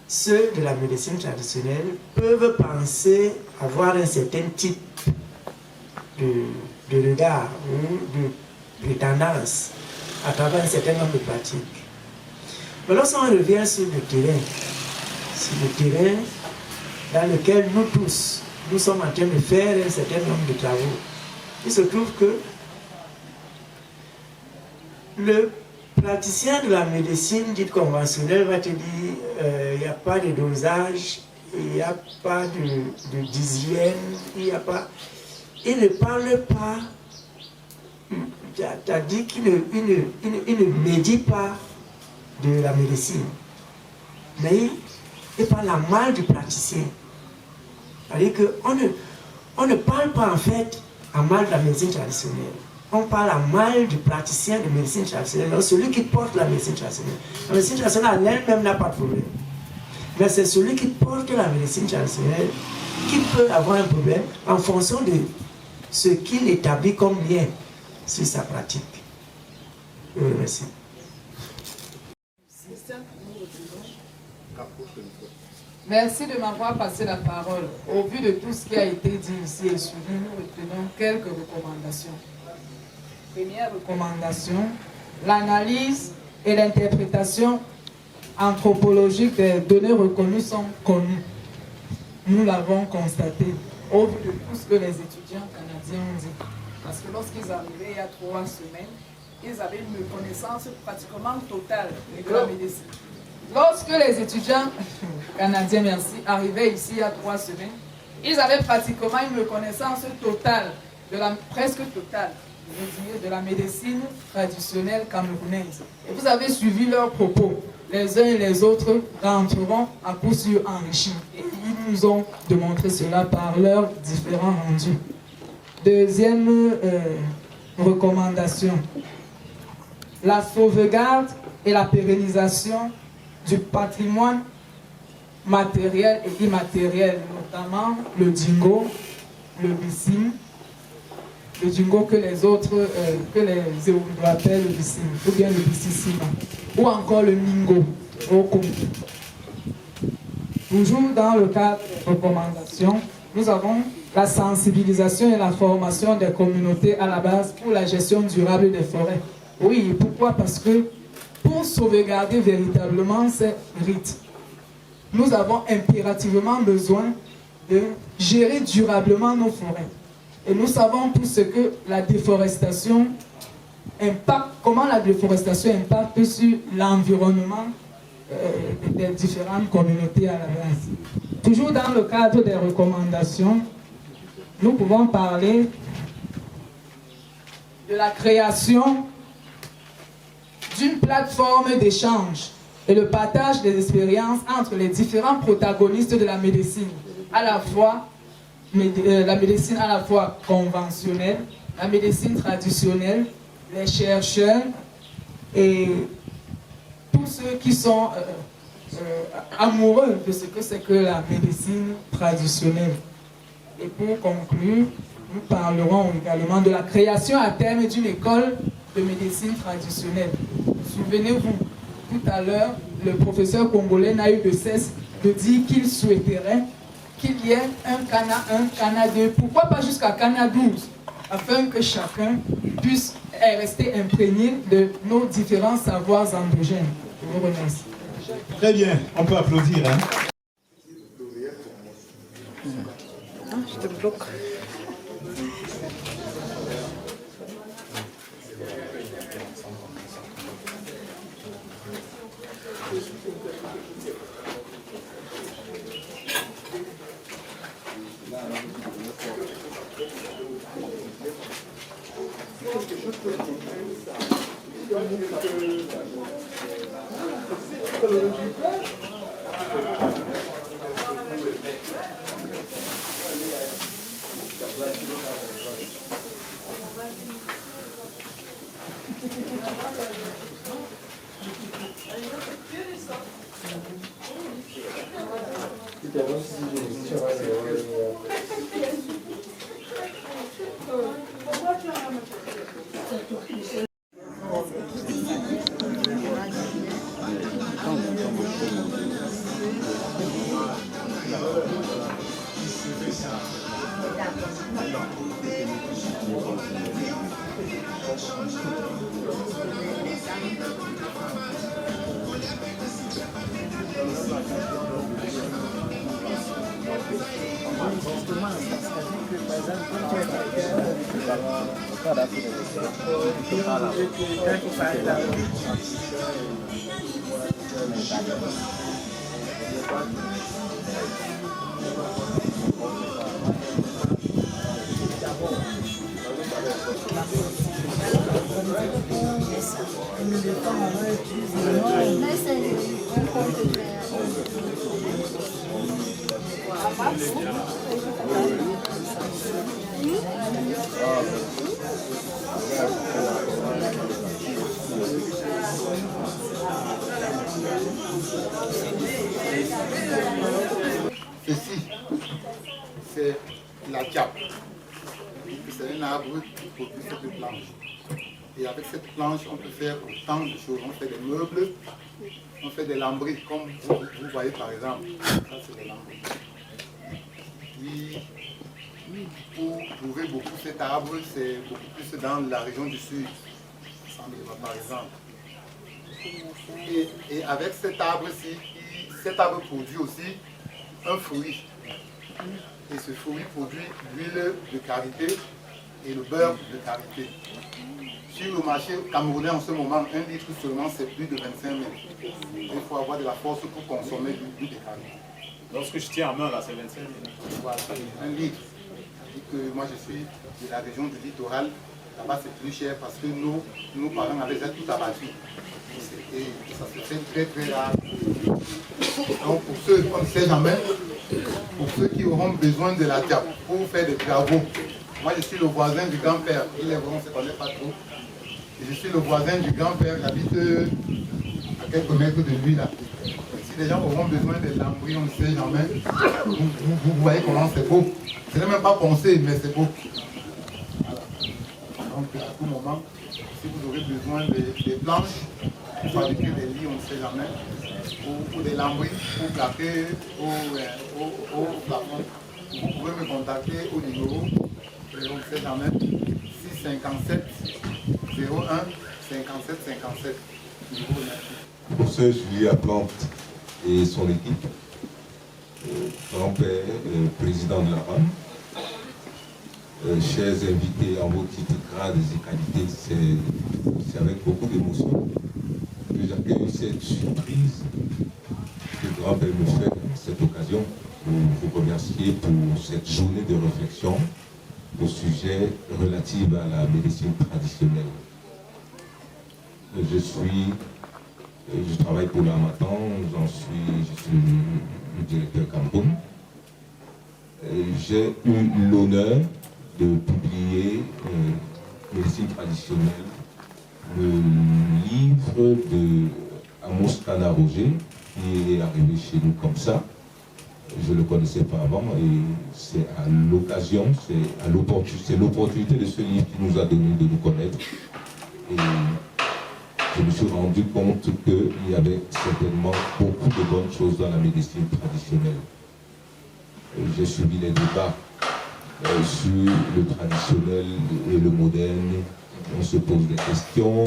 ceux de la médecine traditionnelle, peuvent penser avoir un certain type de regard ou de tendance à travers un certain nombre de pratiques. Mais lorsqu'on revient sur le terrain dans lequel nous tous, nous sommes en train de faire un certain nombre de travaux, il se trouve que le praticien de la médecine dite conventionnelle va te dire il n'y a pas de dosage, il n'y a pas d'hygiène, il n'y a pas... Il ne parle pas, tu as dit qu'il ne médit pas de la médecine, mais il parle en mal du praticien. C'est-à-dire qu'on ne parle pas en fait en mal de la médecine traditionnelle. on parle à mal du praticien de médecine traditionnelle, donc celui qui porte la médecine traditionnelle. La médecine traditionnelle en elle-même n'a pas de problème. Mais c'est celui qui porte la médecine traditionnelle qui peut avoir un problème en fonction de ce qu'il établit comme bien sur sa pratique. Je vous remercie. Merci de m'avoir passé la parole. Au vu de tout ce qui a été dit ici et suivi, nous retenons quelques recommandations. Première recommandation, l'analyse et l'interprétation anthropologique des données reconnues sont connues. Nous l'avons constaté au vu de tout ce que les étudiants canadiens ont dit. Parce que lorsqu'ils arrivaient il y a 3 semaines, ils avaient une connaissance pratiquement totale de la médecine. Lorsque les étudiants canadiens, arrivaient ici il y a 3 semaines, ils avaient pratiquement une connaissance totale, presque totale, je dirais, de la médecine traditionnelle camerounaise. Et vous avez suivi leurs propos. Les uns et les autres rentreront à coup sûr enrichis. Et ils nous ont démontré cela par leurs différents rendus. Deuxième recommandation, la sauvegarde et la pérennisation du patrimoine matériel et immatériel, notamment le dingo, le bissim, le dingo que les autres, que les Zéoulou appellent le bissim, ou bien le bississima, ou encore le mingo, au Congo. Toujours dans le cadre des recommandations, nous avons la sensibilisation et la formation des communautés à la base pour la gestion durable des forêts. Oui, pourquoi? Parce que pour sauvegarder véritablement ces rites, nous avons impérativement besoin de gérer durablement nos forêts. Et nous savons tout ce que la déforestation impacte, comment la déforestation impacte sur l'environnement des différentes communautés à la base. Toujours dans le cadre des recommandations, nous pouvons parler de la création d'une plateforme d'échange et le partage des expériences entre les différents protagonistes de la médecine, à la fois la médecine à la fois conventionnelle, la médecine traditionnelle, les chercheurs et tous ceux qui sont amoureux de ce que c'est que la médecine traditionnelle. Et pour conclure, nous parlerons également de la création à terme d'une école de médecine traditionnelle. Souvenez-vous, tout à l'heure, le professeur congolais n'a eu de cesse de dire qu'il souhaiterait qu'il y ait un Cana 1, Cana 2, pourquoi pas jusqu'à Cana 12, afin que chacun puisse rester imprégné de nos différents savoirs endogènes. Je vous remercie. Très bien, on peut applaudir. Hein? Je te bloque. Ceci, c'est la diape. C'est un arbre qui produit cette planche. Et avec cette planche, on peut faire autant de choses. On fait des meubles, on fait des lambris, comme vous voyez par exemple. Ça, c'est des lambris. Puis, pour trouver beaucoup cet arbre, c'est beaucoup plus dans la région du sud, par exemple. Et avec cet arbre-ci, cet arbre produit aussi un fruit. Et ce fruit produit l'huile de karité et le beurre de karité. Sur le marché camerounais en ce moment, 1 litre seulement, c'est plus de 25 000. Il faut avoir de la force pour consommer l'huile de karité. Lorsque je tiens en main, là, c'est 25 000. Voilà, 1 litre. Et que moi, je suis de la région du littoral. Là-bas, c'est plus cher parce que nos parents avaient tout abattu. Et ça se fait très très rare. Donc pour ceux, on ne sait jamais, pour ceux qui auront besoin de la diape pour faire des travaux, moi je suis le voisin du grand-père, il est vrai, on ne se connaît pas trop. Et je suis le voisin du grand-père, j'habite à quelques mètres de lui là. Et si les gens auront besoin de lambris, on ne sait jamais, vous voyez comment c'est beau. Je n'ai même pas pensé, mais c'est beau. Voilà. Donc à tout moment, si vous aurez besoin des planches, pour fabriquer des lits, on ne sait jamais, ou des lambris pour plaquer au plafond, vous pouvez me contacter au numéro, on ne sait jamais, 657 01 57 57. Professeur Julie Plante et son équipe, grand-père, président de la RAM, chers invités en vos titres, grades et qualités, c'est avec beaucoup d'émotion que j'accueille cette surprise que le grand-père me fait à cette occasion pour vous remercier pour cette journée de réflexion au sujet relatif à la médecine traditionnelle. Je travaille pour l'Harmattan, je suis le directeur Cameroun. J'ai eu l'honneur de publier médecine traditionnelle, le livre de Amos Kana Roger, qui est arrivé chez nous comme ça. Je ne le connaissais pas avant et c'est à l'occasion, c'est l'opportunité de ce livre qui nous a donné de nous connaître. Et je me suis rendu compte qu'il y avait certainement beaucoup de bonnes choses dans la médecine traditionnelle. J'ai suivi les débats sur le traditionnel et le moderne. On se pose des questions.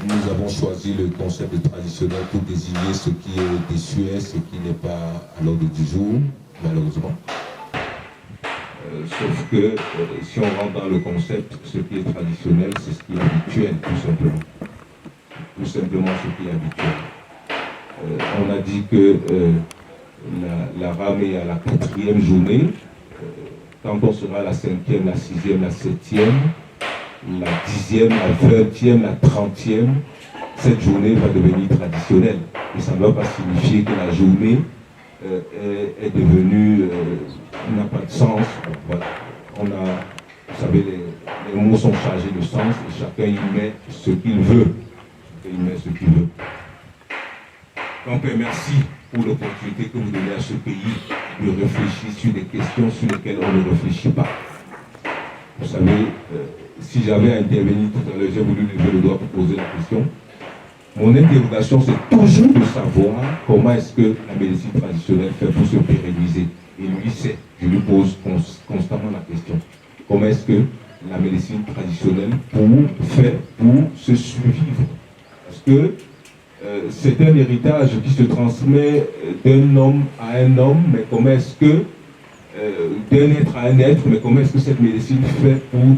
Nous avons choisi le concept de traditionnel pour désigner ce qui est désuet, ce qui n'est pas à l'ordre du jour, malheureusement. Sauf que si on rentre dans le concept, ce qui est traditionnel, c'est ce qui est habituel, tout simplement. Tout simplement ce qui est habituel. On a dit que la rame est à la 4e journée. Quand on sera à la 5e, la 6e, la 7e, la 10e, la 20e, la 30e, cette journée va devenir traditionnelle. Et ça ne va pas signifier que la journée est devenue, n'a pas de sens. Voilà. Vous savez, les mots sont chargés de sens et chacun y met ce qu'il veut. Chacun y met ce qu'il veut. Donc, merci pour l'opportunité que vous donnez à ce pays de réfléchir sur des questions sur lesquelles on ne réfléchit pas. Vous savez, si j'avais intervenu tout à l'heure, j'ai voulu lever le doigt pour poser la question. Mon interrogation, c'est toujours de savoir comment est-ce que la médecine traditionnelle fait pour se pérenniser. Et lui sait, je lui pose constamment la question. Comment est-ce que la médecine traditionnelle fait pour se survivre? Parce que c'est un héritage qui se transmet d'un homme à un homme, mais comment est-ce que, d'un être à un être, mais comment est-ce que cette médecine fait pour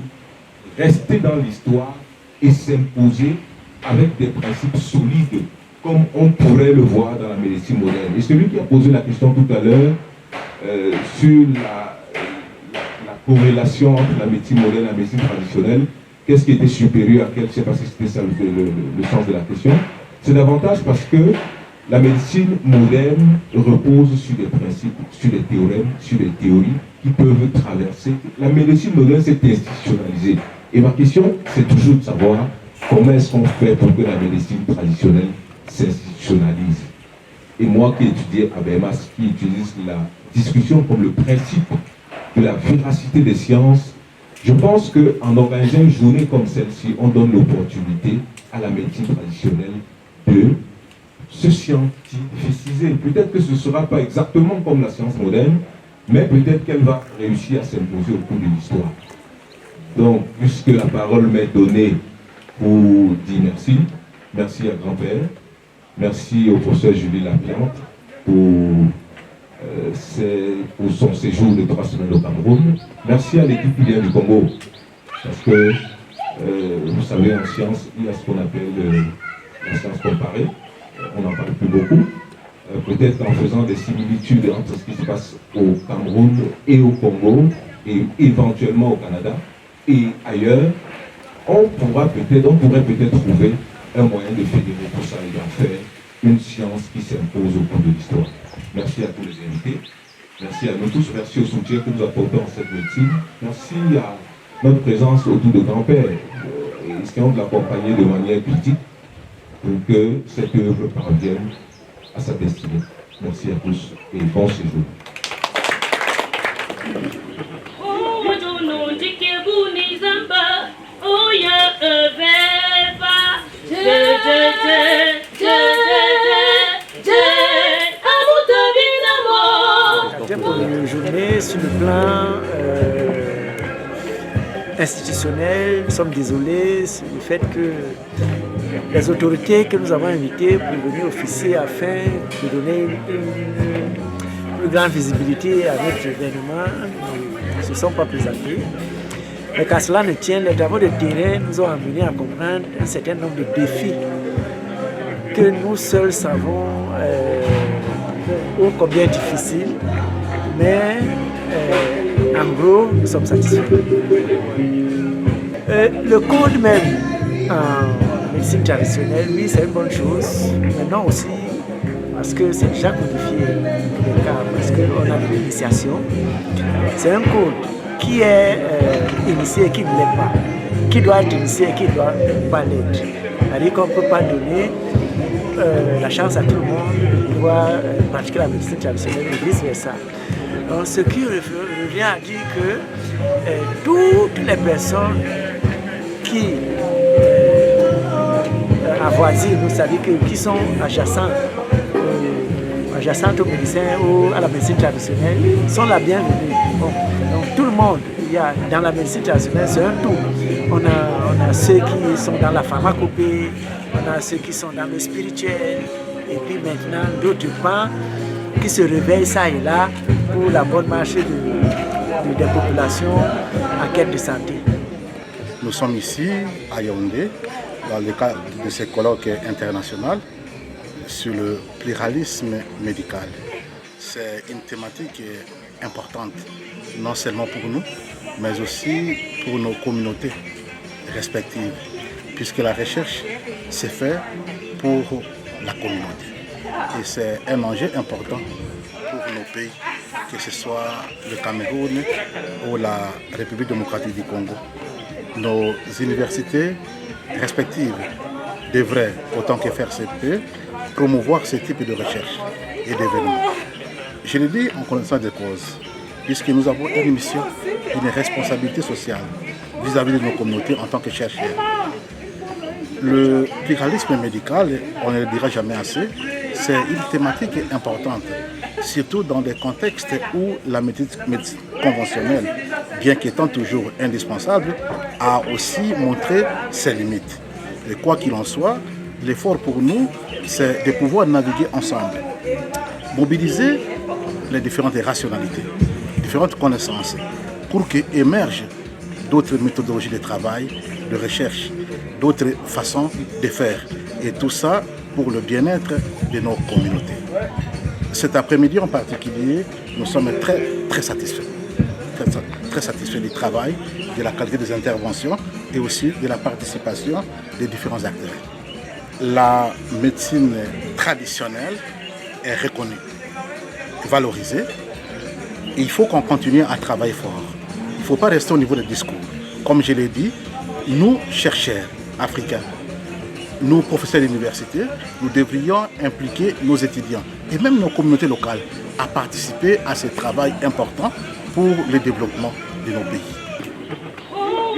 rester dans l'histoire et s'imposer avec des principes solides, comme on pourrait le voir dans la médecine moderne. Et celui qui a posé la question tout à l'heure sur la corrélation entre la médecine moderne et la médecine traditionnelle, qu'est-ce qui était supérieur à quel, je ne sais pas si c'était ça le sens de la question, c'est davantage parce que La médecine moderne repose sur des principes, sur des théorèmes, sur des théories qui peuvent traverser. La médecine moderne s'est institutionnalisée. Et ma question, c'est toujours de savoir comment est-ce qu'on fait pour que la médecine traditionnelle s'institutionnalise. Et moi qui étudie à BMAS, qui utilise la discussion comme le principe de la véracité des sciences, je pense qu'en organisant une journée comme celle-ci, on donne l'opportunité à la médecine traditionnelle de se scientificiser. Peut-être que ce ne sera pas exactement comme la science moderne, mais peut-être qu'elle va réussir à s'imposer au cours de l'histoire. Donc, puisque la parole m'est donnée pour dire merci, merci à grand-père, merci au professeur Julie Laplante pour son séjour de 3 semaines au Cameroun. Merci à l'équipe qui vient du Congo, parce que vous savez, en science, il y a ce qu'on appelle la science comparée. On n'en parle plus beaucoup. Peut-être en faisant des similitudes entre ce qui se passe au Cameroun et au Congo, et éventuellement au Canada et ailleurs, on pourrait peut-être trouver un moyen de fédérer tout ça et d'en faire une science qui s'impose au cours de l'histoire. Merci à tous les invités. Merci à nous tous. Merci au soutien que nous apportons à cette médecine. Merci à notre présence autour de grand-père. Essayons de l'accompagner de manière critique pour que cette œuvre parvienne à sa destinée. Merci à tous et bon séjour. Pour une journée sur le plan institutionnel, nous sommes désolés sur le fait que les autorités que nous avons invitées pour venir officier afin de donner une plus grande visibilité à notre événement ne se sont pas présentées. Mais qu'à cela ne tienne, les travaux de terrain nous ont amenés à comprendre un certain nombre de défis que nous seuls savons ô combien difficiles, mais en gros, nous sommes satisfaits. Le code même en médecine traditionnelle, oui, c'est une bonne chose. Maintenant aussi, parce que c'est déjà codifié les cas, parce qu'on a une initiation. C'est un code qui est initié et qui ne l'est pas, qui doit être initié et qui ne doit pas l'être. C'est-à-dire qu'on ne peut pas donner la chance à tout le monde de pouvoir pratiquer la médecine traditionnelle et vice-versa. Donc, ce qui revient à dire que toutes les personnes qui avoisinent, c'est-à-dire qui sont adjacentes aux médecins ou à la médecine traditionnelle, sont la bienvenue. Bon, donc tout le monde, il y a, dans la médecine traditionnelle, c'est un tout. On a ceux qui sont dans la pharmacopée, on a ceux qui sont dans le spirituel, et puis maintenant d'autres pans qui se réveillent ça et là pour la bonne marche des populations en quête de santé. Nous sommes ici à Yaoundé, dans le cadre de ce colloque international sur le pluralisme médical. C'est une thématique importante, non seulement pour nous, mais aussi pour nos communautés respectives, puisque la recherche s'est faite pour la communauté. Et c'est un enjeu important pour nos pays, que ce soit le Cameroun ou la République démocratique du Congo. Nos universités respectives devraient, autant que faire se peut, promouvoir ce type de recherche et d'événements. Je le dis en connaissance de cause, puisque nous avons une mission, une responsabilité sociale vis-à-vis de nos communautés en tant que chercheurs. Le pluralisme médical, on ne le dira jamais assez, c'est une thématique importante, surtout dans des contextes où la médecine conventionnelle, bien qu'étant toujours indispensable, a aussi montré ses limites. Et quoi qu'il en soit, l'effort pour nous, c'est de pouvoir naviguer ensemble, mobiliser les différentes rationalités, différentes connaissances, pour qu'émergent d'autres méthodologies de travail, de recherche, d'autres façons de faire. Et tout ça pour le bien-être de nos communautés. Cet après-midi en particulier, nous sommes très satisfaits. Très satisfaits du travail, de la qualité des interventions et aussi de la participation des différents acteurs. la médecine traditionnelle est reconnue, valorisée. Et il faut qu'on continue à travailler fort. Il ne faut pas rester au niveau des discours. Comme je l'ai dit, nous, chercheurs africains, nous, professeurs d'université, nous devrions impliquer nos étudiants et même nos communautés locales à participer à ce travail important pour le développement de nos pays. Oh,